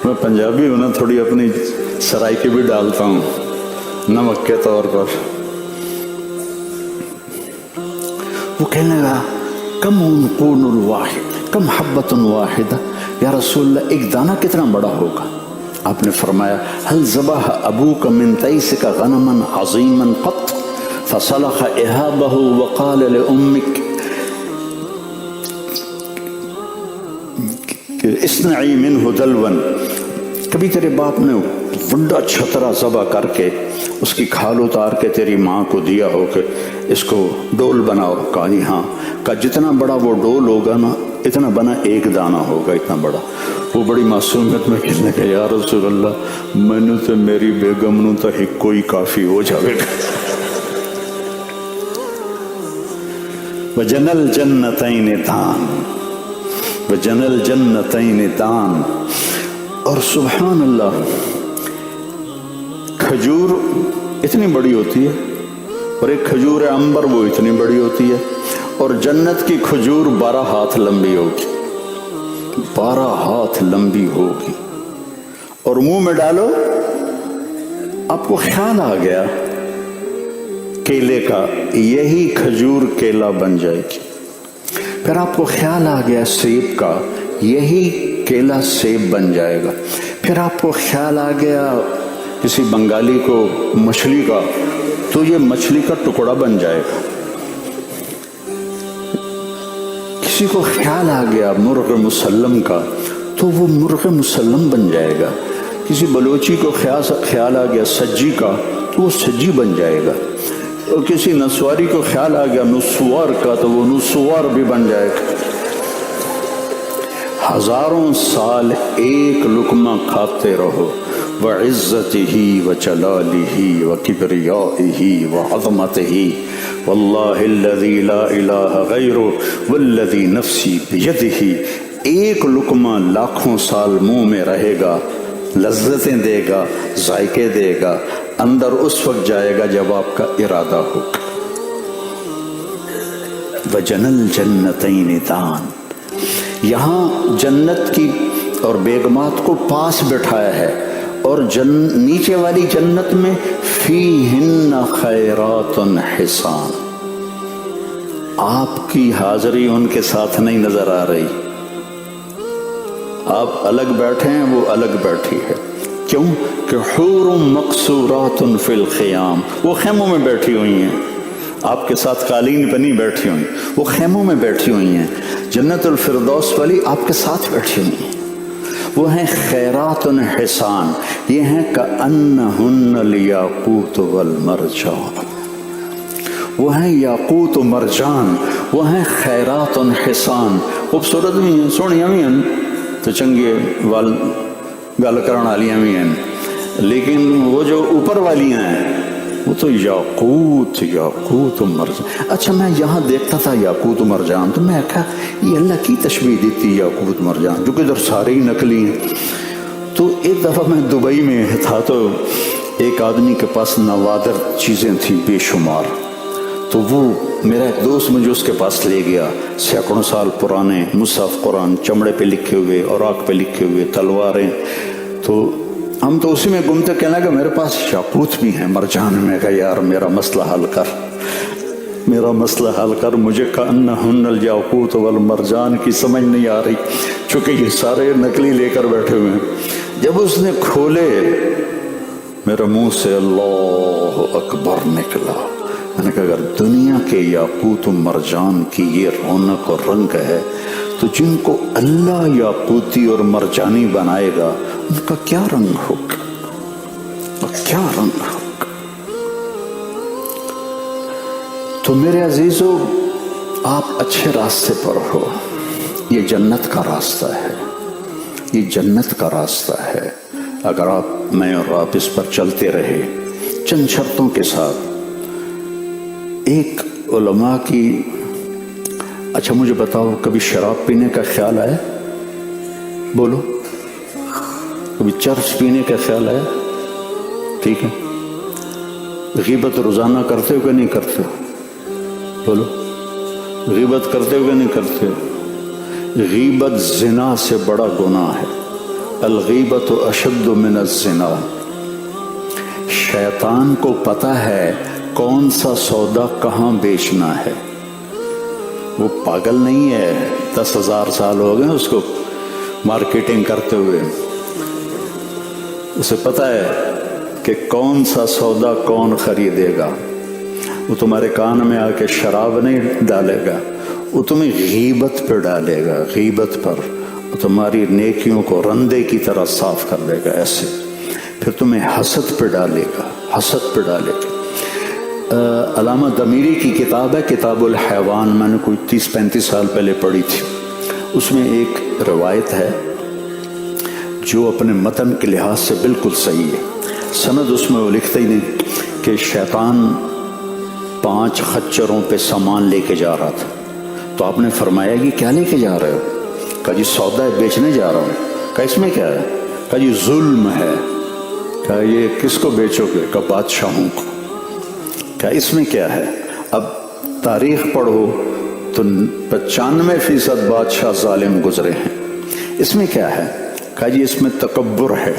Speaker 1: میں پنجابی ہوں نا، تھوڑی اپنی سرائکی بھی ڈالتا ہوں نمک کے طور پر۔ وہ کہنے لگا کم عنقود الواحد، کم حبۃ واحدہ، یا رسول اللہ ایک دانہ کتنا بڑا ہوگا؟ آپ نے فرمایا هل ذبح ابوک من تیسک غنما عظیما قط فصلخ اہابہ وقال لامک اصنعی منہ دلوا، کبھی تیرے باپ نے بڑا چھترا ذبح کر کے اس کی کھال اتار کے تیری ماں کو دیا ہو کہ اس کو ڈول بناؤ؟ کہا جی ہاں۔ کہا جتنا بڑا وہ ڈول ہوگا نا اتنا بنا ایک دانہ ہوگا، اتنا بڑا۔ وہ بڑی معصومیت میں کہنے کہ یا رسول اللہ میں نے تو میری بیگم نو تو ایک کوئی کافی ہو جاوے گا۔ وجنل جنتین دان، وجنل جنتین دان۔ اور سبحان اللہ، کھجور اتنی بڑی ہوتی ہے، اور ایک کھجور عنبر وہ اتنی بڑی ہوتی ہے، اور جنت کی کھجور 12 ہاتھ لمبی ہوگی، 12 ہاتھ لمبی ہوگی، اور منہ میں ڈالو آپ کو خیال آ گیا کیلے کا، یہی کھجور کیلا بن جائے گی۔ پھر آپ کو خیال آ گیا سیب کا، یہی کیلا سیب بن جائے گا۔ پھر آپ کو خیال آ گیا کسی بنگالی کو مچھلی کا، تو یہ مچھلی کا ٹکڑا بن جائے گا۔ کسی کو خیال آ گیا مرغ مسلم کا، تو وہ مرغ مسلم بن جائے گا۔ کسی بلوچی کو خیال آ گیا سجی کا، تو وہ سجی بن جائے گا۔ اور کسی نسواری کو خیال آ گیا نسوار کا، تو وہ نسوار بھی بن جائے گا۔ ہزاروں سال ایک لقمہ کھاتے رہو، وعزتہ وجلالہ وکبریائہ وعظمتہ، واللہ الذی لا الہ غیرہ والذی نفسی بیدہ، ایک لقمہ لاکھوں سال منہ میں رہے گا، لذتیں دے گا، ذائقے دے گا، اندر اس وقت جائے گا جب آپ کا ارادہ ہو۔ وجنل جنتین دان، یہاں جنت کی اور بیگمات کو پاس بٹھایا ہے، اور نیچے والی جنت میں فیہن خیرات حسان. آپ کی حاضری ان کے ساتھ نہیں نظر آ رہی، آپ الگ بیٹھے ہیں، وہ الگ بیٹھی ہے. کیوں کہ حور مقصورات فی الخیام، وہ خیموں میں بیٹھی ہوئی ہیں، آپ کے ساتھ قالین بنی بیٹھی ہوئی، وہ خیموں میں بیٹھی ہوئی ہیں. جنت الفردوس والی آپ کے ساتھ بیٹھی ہوئی ہیں، وہ ہیں خیرات حسان. یہ ہیں کأنہن الیاقوت والمرجان، وہ ہیں یاقوت و مرجان، وہ ہیں خیرات حسان. خوبصورت بھی ہیں، سونیاں بھی ہیں، تو چنگے وال گل کرن والیاں بھی ہیں، لیکن وہ جو اوپر والیاں ہیں وہ تو یاقوت و مرجان. اچھا میں یہاں دیکھتا تھا یاقوت و مرجان، تو میں کہا یہ اللہ کی تشبیہ دیتی یاقوت مرجان، جو کہ ادھر سارے ہی نقلی ہیں. تو ایک دفعہ میں دبئی میں تھا، تو ایک آدمی کے پاس نوادر چیزیں تھیں بے شمار. تو وہ میرا ایک دوست مجھے اس کے پاس لے گیا، سینکڑوں سال پرانے مصحف قرآن، چمڑے پہ لکھے ہوئے، اوراق پہ لکھے ہوئے، تلواریں. تو ہم تو اسی میں گھومتے، کہنے لگا میرے پاس یاقوت بھی ہیں، مرجان. میں کہا یار میرا مسئلہ حل کر، میرا مسئلہ حل کر، مجھے کأنہن الیاقوت والمرجان کی سمجھ نہیں آ رہی، چونکہ یہ سارے نقلی لے کر بیٹھے ہوئے ہیں. جب اس نے کھولے میرے منہ سے اللہ اکبر نکلا. میں نے کہا اگر دنیا کے یاقوت و مرجان کی یہ رونق اور رنگ ہے تو جن کو اللہ یاقوتی اور مرجانی بنائے گا ان کا کیا رنگ ہوگا، کیا رنگ ہوگا. تو میرے عزیزو، آپ اچھے راستے پر ہو. یہ جنت کا راستہ ہے، یہ جنت کا راستہ ہے. اگر آپ، میں اور آپ اس پر چلتے رہے چند شرطوں کے ساتھ. ایک علماء کی، اچھا مجھے بتاؤ کبھی شراب پینے کا خیال آیا؟ بولو. کبھی چرس پینے کا خیال آیا؟ ٹھیک ہے. غیبت روزانہ کرتے ہو کہ نہیں کرتے ہو؟ بولو. غیبت کرتے ہو کہ نہیں کرتے ہو؟ غیبت زنا سے بڑا گناہ ہے. الغیبت اشد من الزنا. شیطان کو پتہ ہے کون سا سودا کہاں بیچنا ہے. وہ پاگل نہیں ہے، 10,000 سال ہو گئے اس کو مارکیٹنگ کرتے ہوئے. اسے پتہ ہے کہ کون سا سودا کون خریدے گا. وہ تمہارے کان میں آ کے شراب نہیں ڈالے گا، وہ تمہیں غیبت پہ ڈالے گا، غیبت پر. وہ تمہاری نیکیوں کو رندے کی طرح صاف کر دے گا ایسے. پھر تمہیں حسد پہ ڈالے گا، حسد پہ ڈالے گا. علامہ ضمیری کی کتاب ہے کتاب الحیوان، میں نے کوئی 30-35 سال پہلے پڑھی تھی. اس میں ایک روایت ہے جو اپنے متن کے لحاظ سے بالکل صحیح ہے. سند اس میں وہ لکھتا ہی نہیں کہ شیطان 5 خچروں پہ سامان لے کے جا رہا تھا. تو آپ نے فرمایا کہ کیا لے کے جا رہے ہو؟ کہا جی سودا بیچنے جا رہا ہوں. کہا اس میں کیا ہے؟ کہا جی ظلم ہے. کہا یہ کس کو بیچو گے؟ کہا بادشاہوں کو. کہا اس میں کیا ہے؟ اب تاریخ پڑھو تو 95% بادشاہ ظالم گزرے ہیں. اس میں کیا ہے؟ کہا جی اس میں تکبر ہے.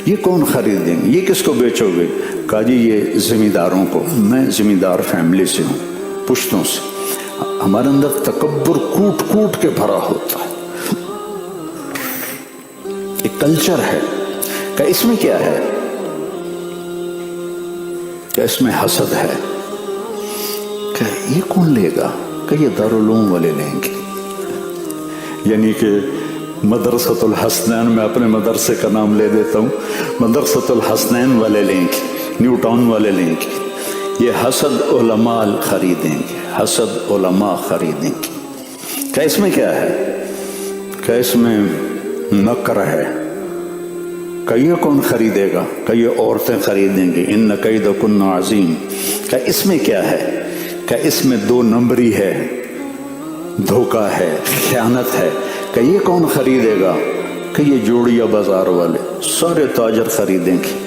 Speaker 1: یہ کون خریدیں گے؟ یہ کس کو بیچو گے؟ کہا جی یہ ذمہ داروں کو. میں ذمہ دار فیملی سے ہوں، پشتوں سے. ہمارے اندر تکبر کوٹ کوٹ کے بھرا ہوتا ہے، ایک کلچر ہے. کہ اس میں کیا ہے؟ کہ اس میں حسد ہے. کہ یہ کون لے گا؟ کہ یہ دارالعلوم والے لیں گے. یعنی کہ مدرسۃ الحسنین، میں اپنے مدرسے کا نام لے دیتا ہوں، مدرسۃ الحسنین والے لیں گے، نیو ٹاؤن والے لیں گے. یہ حسد علماء خریدیں گے، حسد علماء خریدیں گے. کہ اس میں کیا ہے؟ کہ اس میں مکر ہے. کہ یہ کون خریدے گا؟ کہ یہ عورتیں خریدیں گے. ان کیدکن عظیم. کہ اس میں کیا ہے؟ کہ اس میں 2 نمبری ہے، دھوکہ ہے، خیانت ہے. کہ یہ کون خریدے گا؟ کہ یہ جوڑیا بازار والے، سارے تاجر خریدیں گے.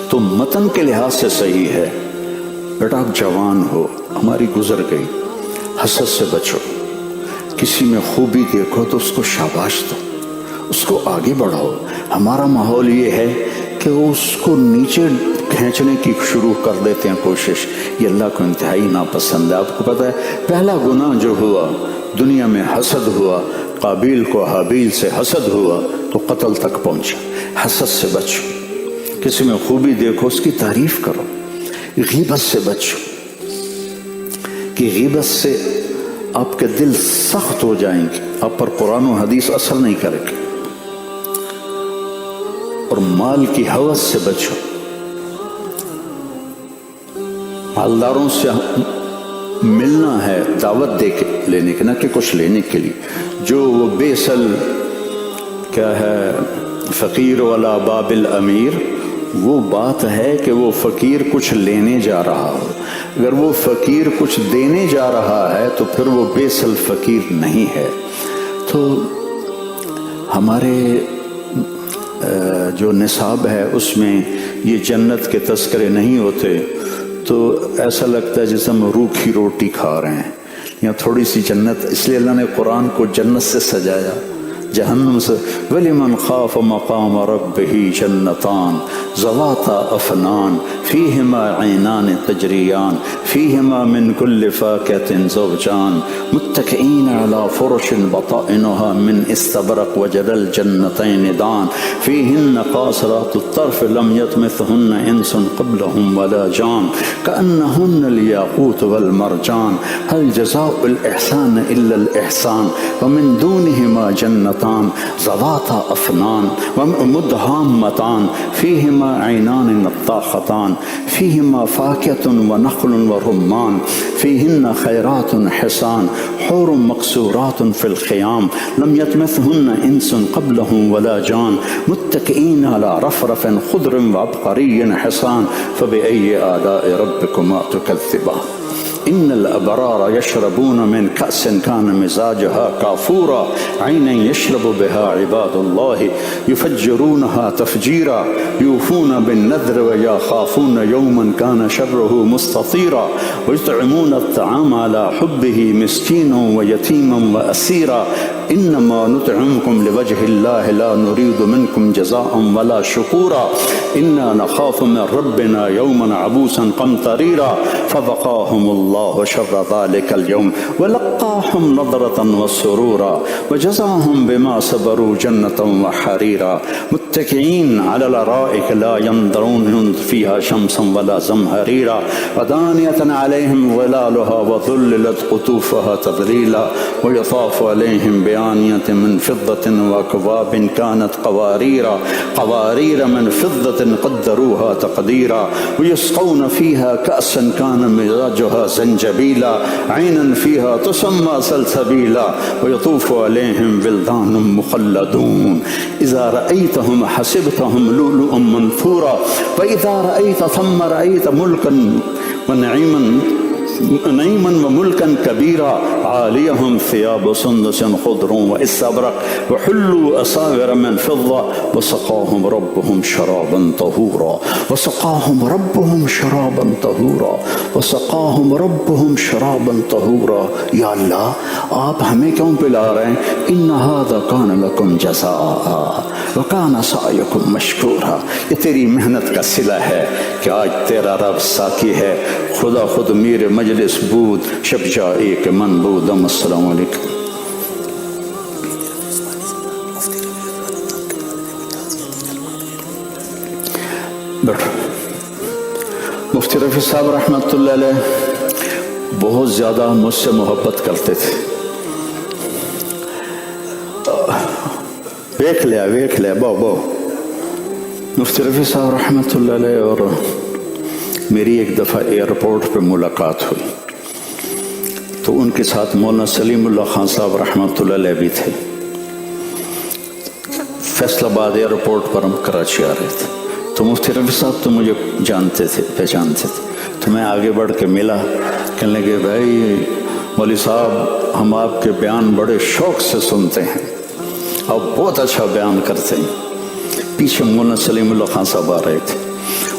Speaker 1: تو متن کے لحاظ سے صحیح ہے. بیٹا آپ جوان ہو، ہماری گزر گئی، حسد سے بچو. کسی میں خوبی دیکھو تو اس کو شاباش دو، اس کو آگے بڑھاؤ۔ ہمارا ماحول یہ ہے کہ وہ اس کو نیچے کھینچنے کی شروع کر دیتے ہیں کوشش، یہ اللہ کو انتہائی ناپسند ہے۔ آپ کو پتہ ہے پہلا گناہ جو ہوا دنیا میں حسد ہوا، قابیل کو حابیل سے حسد ہوا تو قتل تک پہنچا۔ حسد سے بچو، کسی میں خوبی دیکھو اس کی تعریف کرو۔ غیبت سے بچو کہ غیبت سے آپ کے دل سخت ہو جائیں گے، آپ پر قرآن و حدیث اثر نہیں کرے گا۔ اور مال کی ہوس سے بچو، مالداروں سے ملنا ہے دعوت دے کے لینے کے، نہ کہ کچھ لینے کے لیے۔ جو وہ بیسل کیا ہے فقیر والا باب الامیر، وہ بات ہے کہ وہ فقیر کچھ لینے جا رہا ہو، اگر وہ فقیر کچھ دینے جا رہا ہے تو پھر وہ بیسل فقیر نہیں ہے۔ تو ہمارے جو نصاب ہے اس میں یہ جنت کے تذکرے نہیں ہوتے تو ایسا لگتا ہے جیسے ہم روکھی روٹی کھا رہے ہیں یا تھوڑی سی جنت، اس لیے اللہ نے قرآن کو جنت سے سجایا، جہنم سے۔ وَلِمَنْ خَافَ مَقَامَ رَبِّهِ جَنَّتَانِ ذَوَاتَا أَفْنَانٍ فِيهِمَا عَيْنَانِ تَجْرِيَانِ فِيهِمَا مِنْ كُلِّ فَاكِهَةٍ زَوْجَانِ مُتَّكِئِينَ عَلَى فُرُشٍ بَطَائِنُهَا مِنْ إِسْتَبْرَقٍ وَجَنَى الْجَنَّتَيْنِ دَانٍ فِيهِنَّ قَاصِرَاتُ الطَّرْفِ لَمْ يَطْمِثْهُنَّ إِنسٌ قَبْلَهُمْ وَلَا جَانٌ كَأَنَّهُنَّ الْيَاقُوتُ وَالْمَرْجَانُ هَلْ جَزَاءُ الْإِحْسَانِ إِلَّا الْإِحْسَانُ وَمِنْ دُونِهِمَا جَنَّتَانِ ذَوَاتَا أَفْنَانٍ وَمُدْهَامَّتَانِ فِيهِمَا عَيْنَانِ نَضَّاخَتَانِ فِيهِمَا فَاكِهَةٌ وَنَخْلٌ وَرُمَّانٌ فِيهِنَّ خَيْرَاتٌ حِسَانٌ حُورٌ مَقْصُورَاتٌ فِي الْخِيَامِ لَمْ يَطْمِثْهُنَّ إِنسٌ قَبْلَهُمْ وَلَا جَانٌ مُتَّكِئِينَ عَلَى رَفْرَفٍ خُضْرٍ وَعَبْقَرِيٍّ حِسَانٍ فَبِأَيِّ آلَاءِ رَبِّكُمَا تُكَذِّبَانِ إن الأبرار يشربون من كأس كان مزاجها كافورا عينا يشرب بها عباد الله يفجرونها تفجيرا يوفون بالنذر ويخافون يوما كان شره مستطيرا ويطعمون الطعام على حبه مسكينا ويتيما وأسيرا إنما نطعمكم لوجه الله لا نريد منكم جزاء ولا شكورا إنا نخاف من ربنا يوما عبوسا قمطريرا فوقاهم الله شر ذلك اليوم ولقاهم نضرة وسرورا وجزاهم بما صبروا جنة وحريرا متكئين على الأرائك لا ينظرون فيها شمسا ولا زمهريرا ودانية عليهم ظلالها وذللت قطوفها تذليلا ويطاف عليهم بآنية من فضة وأكواب كانت قوارير من فضة قدروها تقديرا ويسقون فيها كأسا كان مزاجها زنجبيلا عينا فيها تسمى سلسبيلا ويطوف عليهم ولدان مخلدون إذا رأيتهم حسبتهم لؤلؤا منثورا وإذا رأيت ثم رأيت ملكا ونعيما وملكا كبيرا عاليهم ثياب سندس خضر واستبرق وحلوا أساور من فضة وسقاهم ربهم شرابا طهورا وسقاهم ربهم شرابا طهورا وسقاهم ربهم شرابا طهورا۔ یا اللہ آپ ہمیں کیوں پلا رہے ہیں؟ ان هذا كان لكم جزاء وكان سعيكم مشكورا، یہ تیری محنت کا صلہ ہے کہ آج تیرا رب ساقی ہے۔ خدا خود میر مجلس بود شب جائی کے من بودم۔ السلام علیکم۔ بیٹھو۔ مفتی رفیع صاحب رحمۃ اللہ علیہ بہت زیادہ مجھ سے محبت کرتے تھے۔ ویکھ لیا بہو مفتی رفیع صاحب رحمۃ اللہ علیہ اور میری ایک دفعہ ایئرپورٹ پہ ملاقات ہوئی تو ان کے ساتھ مولانا سلیم اللہ خان صاحب رحمۃ اللہ علیہ بھی تھے۔ فیصل آباد ایئرپورٹ پر ہم کراچی آ رہے تھے تو مفتی رفیع صاحب تو مجھے جانتے تھے، پہچانتے تھے، تو میں آگے بڑھ کے ملا، کہنے لگے بھائی مولوی صاحب ہم آپ کے بیان بڑے شوق سے سنتے ہیں، آپ بہت اچھا بیان کرتے ہیں۔ پیچھے مولانا سلیم اللہ خان صاحب آ رہے تھے،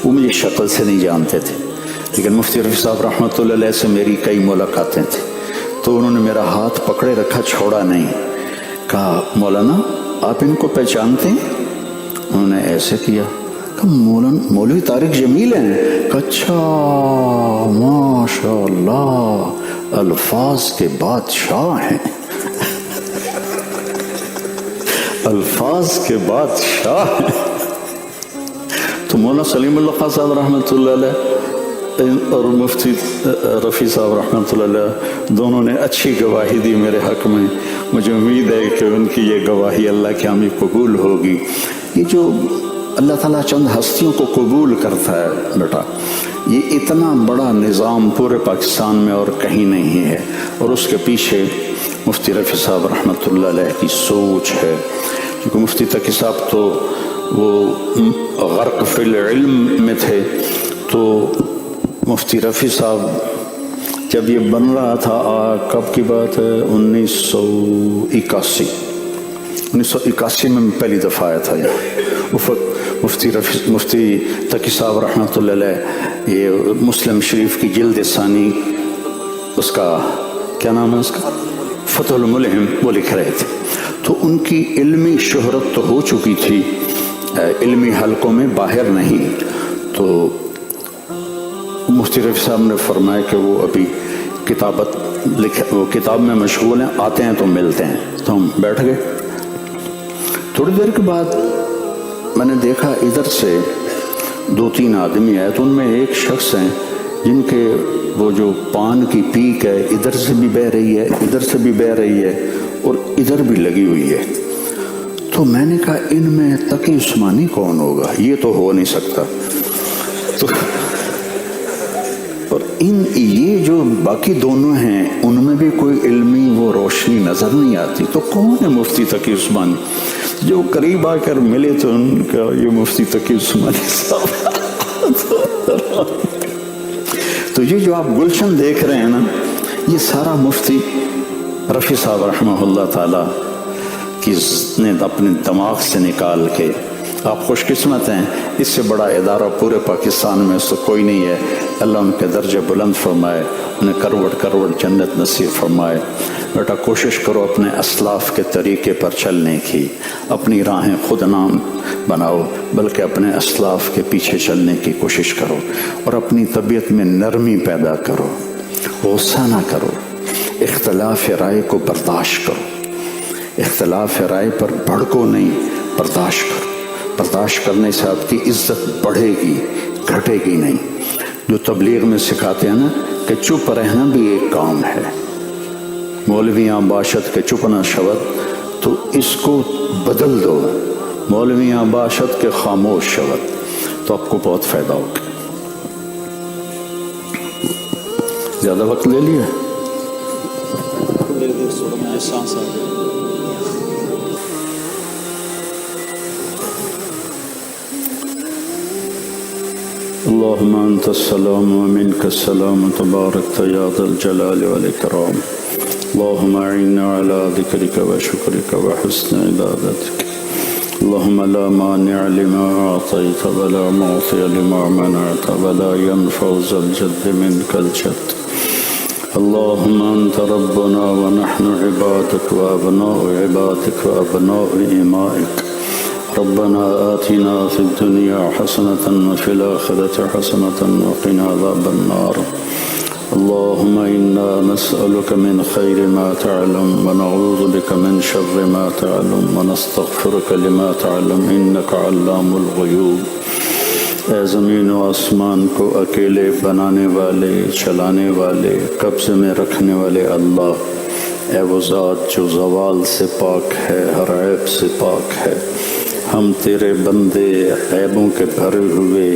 Speaker 1: وہ مجھے شکل سے نہیں جانتے تھے لیکن مفتی رفیع صاحب رحمۃ اللہ علیہ سے میری کئی ملاقاتیں تھیں، تو انہوں نے میرا ہاتھ پکڑے رکھا، چھوڑا نہیں، کہا مولانا آپ ان کو پہچانتے ہیں؟ انہوں نے ایسے کیا کہ مولوی طارق جمیل ہیں۔ اچھا ماشاء اللہ، الفاظ کے بادشاہ ہیں، الفاظ کے بادشاہ ہیں۔ تو مولانا سلیم اللہ خان صاحب رحمۃ اللہ علیہ اور مفتی رفیع صاحب رحمۃ اللہ علیہ دونوں نے اچھی گواہی دی میرے حق میں۔ مجھے امید ہے کہ ان کی یہ گواہی اللہ کے ہمیں قبول ہوگی۔ یہ جو اللہ تعالیٰ چند ہستیوں کو قبول کرتا ہے بیٹا، یہ اتنا بڑا نظام پورے پاکستان میں اور کہیں نہیں ہے، اور اس کے پیچھے مفتی رفیع صاحب رحمۃ اللہ علیہ کی سوچ ہے۔ کیونکہ مفتی تقی صاحب تو وہ غرق فی العلم میں تھے، تو مفتی رفیع صاحب جب یہ بن رہا تھا، کب کی بات ہے، 1981 میں پہلی دفعہ آیا تھا یہ وفد۔ مفتی تقی صاحب رحمۃ اللہ علیہ یہ مسلم شریف کی جلد ثانی، اس کا کیا نام ہے، اس کا فتح الملہم، وہ لکھ رہے تھے۔ تو ان کی علمی شہرت تو ہو چکی تھی، علمی حلقوں میں باہر نہیں۔ تو مفتی رفیع صاحب نے فرمایا کہ وہ ابھی وہ کتاب میں مشغول ہیں، آتے ہیں تو ملتے ہیں۔ تو ہم بیٹھ گئے۔ تھوڑی دیر کے بعد میں نے دیکھا ادھر سے 2-3 آدمی آئے، تو ان میں ایک شخص ہیں جن کے وہ جو پان کی پیک ہے ادھر سے بھی بہہ رہی ہے، ادھر سے بھی بہہ رہی ہے، اور ادھر بھی لگی ہوئی ہے۔ تو میں نے کہا ان میں تقی عثمانی کون ہوگا، یہ تو ہو نہیں سکتا۔ تو اور یہ جو باقی دونوں ہیں ان میں بھی کوئی علمی وہ روشنی نظر نہیں آتی، تو کون ہے مفتی تقی عثمانی؟ جو قریب آ کر ملے تو ان کا یہ مفتی تقی عثمانی صاحب۔ تو یہ جو آپ گلشن دیکھ رہے ہیں نا، یہ سارا مفتی رفیع صاحب رحمہ اللہ تعالی کی نے اپنے دماغ سے نکال کے، آپ خوش قسمت ہیں، اس سے بڑا ادارہ پورے پاکستان میں اس تو کوئی نہیں ہے۔ اللہ ان کے درجے بلند فرمائے، انہیں کروڑ کروڑ جنت نصیب فرمائے۔ بیٹا کوشش کرو اپنے اسلاف کے طریقے پر چلنے کی، اپنی راہیں خود نام بناؤ، بلکہ اپنے اسلاف کے پیچھے چلنے کی کوشش کرو، اور اپنی طبیعت میں نرمی پیدا کرو، غصہ نہ کرو، اختلاف رائے کو برداشت کرو، اختلاف رائے پر بھڑکو نہیں، برداشت کرو۔ برداشت کرنے سے آپ کی عزت بڑھے گی، گھٹے گی نہیں۔ جو تبلیغ میں سکھاتے ہیں نا کہ چپ رہنا بھی ایک کام ہے، مولویاں باشد کے چپ نہ شود، تو اس کو بدل دو، مولویاں باشد کے خاموش شود، تو آپ کو بہت فائدہ ہوگا۔ زیادہ وقت لے لیا؟ اللهم أنت السلام ومنك السلام تبارك يا ذا الجلال والإكرام. اللهم أعنا على ذكرك وشكرك وحسن عبادتك. اللهم لا مانع لما أعطيت ولا معطي لما منعت ولا ينفع ذا الجد منك الجد. اللهم أنت ربنا ونحن عبادك وأبناء عبادك وأبناء إمائك. ربنا آتنا في الدنيا حسنة وفي الآخرة حسنة وقنا عذاب النار. اللهم إنا نسألك من خير ما تعلم ونعوذ بك من شر ما تعلم ونستغفرك لما تعلم إنك علام الغيوب. اے زمین و آسمان کو اکیلے بنانے والے، چلانے والے، قبضے میں رکھنے والے اللہ، اے وہ ذات جو زوال سے پاک ہے، ہر عیب سے پاک ہے، ہم تیرے بندے عیبوں کے بھرے ہوئے،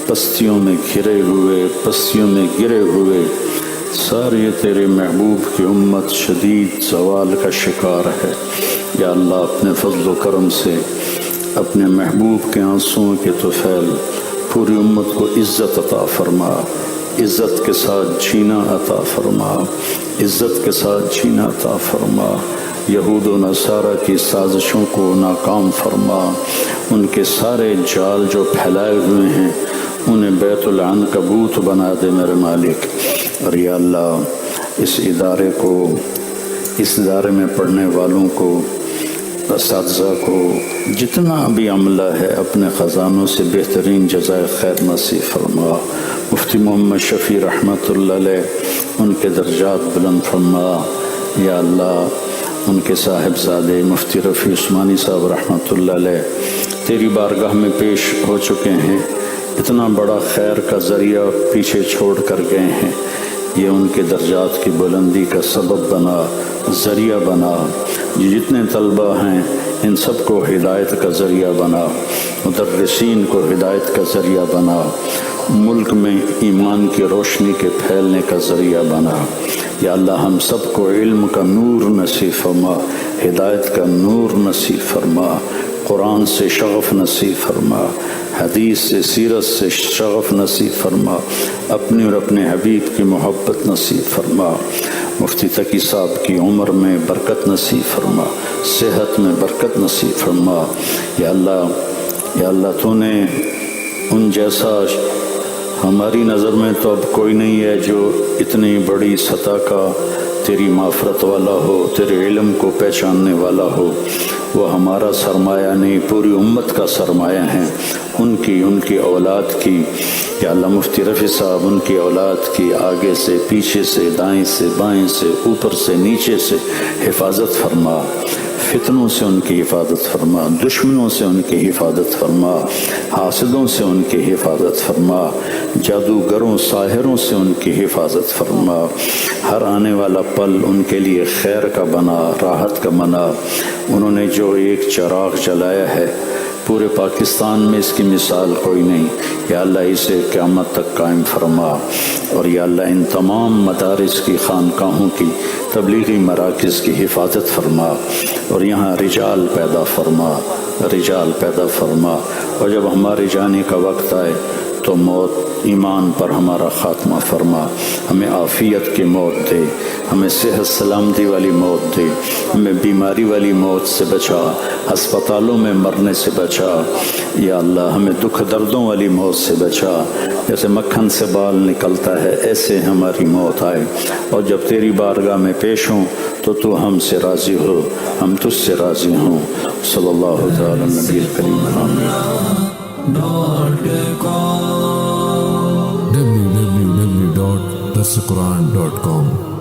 Speaker 1: پستیوں میں گھرے ہوئے، پستیوں میں گرے ہوئے، ساری تیرے محبوب کی امت شدید زوال کا شکار ہے۔ یا اللہ اپنے فضل و کرم سے اپنے محبوب کے آنسوؤں کے طفیل پوری امت کو عزت عطا فرما، عزت کے ساتھ جینا عطا فرما، عزت کے ساتھ جینا عطا فرما۔ یہود و نصارہ کی سازشوں کو ناکام فرما، ان کے سارے جال جو پھیلائے ہوئے ہیں انہیں بیت العنکبوت بنا دے میرے مالک۔ اور یا اللہ اس ادارے کو، اس ادارے میں پڑھنے والوں کو اساتذہ کو جتنا بھی عملہ ہے اپنے خزانوں سے بہترین جزائے خیر نصیب فرما. مفتی محمد شفیع رحمۃ اللہ علیہ ان کے درجات بلند فرما. یا اللہ ان کے صاحبزادے مفتی رفیع عثمانی صاحب رحمۃ اللہ علیہ تیری بارگاہ میں پیش ہو چکے ہیں، اتنا بڑا خیر کا ذریعہ پیچھے چھوڑ کر گئے ہیں. یہ ان کے درجات کی بلندی کا سبب بنا، ذریعہ بنا. جتنے طلبہ ہیں ان سب کو ہدایت کا ذریعہ بنا، مدرسین کو ہدایت کا ذریعہ بنا، ملک میں ایمان کی روشنی کے پھیلنے کا ذریعہ بنا. یا اللہ ہم سب کو علم کا نور نصیب فرما، ہدایت کا نور نصیب فرما، قرآن سے شغف نصیب فرما، حدیث سے سیرت سے شغف نصیب فرما، اپنے اور اپنے حبیب کی محبت نصیب فرما. مفتی تقی صاحب کی عمر میں برکت نصیب فرما، صحت میں برکت نصیب فرما. یا اللہ تو نے ان جیسا ہماری نظر میں تو اب کوئی نہیں ہے جو اتنی بڑی سطح کا تیری معرفت والا ہو، تیرے علم کو پہچاننے والا ہو. وہ ہمارا سرمایہ نہیں، پوری امت کا سرمایہ ہیں. ان کی اولاد کی یا اللہ مفتی رفیع صاحب ان کی اولاد کی آگے سے پیچھے سے دائیں سے بائیں سے اوپر سے نیچے سے حفاظت فرما. فتنوں سے ان کی حفاظت فرما، دشمنوں سے ان کی حفاظت فرما، حاسدوں سے ان کی حفاظت فرما، جادوگروں ساحروں سے ان کی حفاظت فرما. ہر آنے والا پل ان کے لیے خیر کا بنا، راحت کا بنا. انہوں نے جو ایک چراغ جلایا ہے پورے پاکستان میں اس کی مثال کوئی نہیں. یا اللہ اسے قیامت تک قائم فرما. اور یا اللہ ان تمام مدارس کی، خانقاہوں کی، تبلیغی مراکز کی حفاظت فرما. اور یہاں رجال پیدا فرما. اور جب ہمارے جانے کا وقت آئے تو موت ایمان پر ہمارا خاتمہ فرما. ہمیں عافیت کی موت دے، ہمیں صحت سلامتی والی موت دے، ہمیں بیماری والی موت سے بچا، ہسپتالوں میں مرنے سے بچا. یا اللہ ہمیں دکھ دردوں والی موت سے بچا. جیسے مکھن سے بال نکلتا ہے ایسے ہماری موت آئے. اور جب تیری بارگاہ میں پیش ہوں تو ہم سے راضی ہو، ہم تجھ سے راضی ہوں. صلی اللہ تعالی نبی کریم.
Speaker 2: www.darsequran.com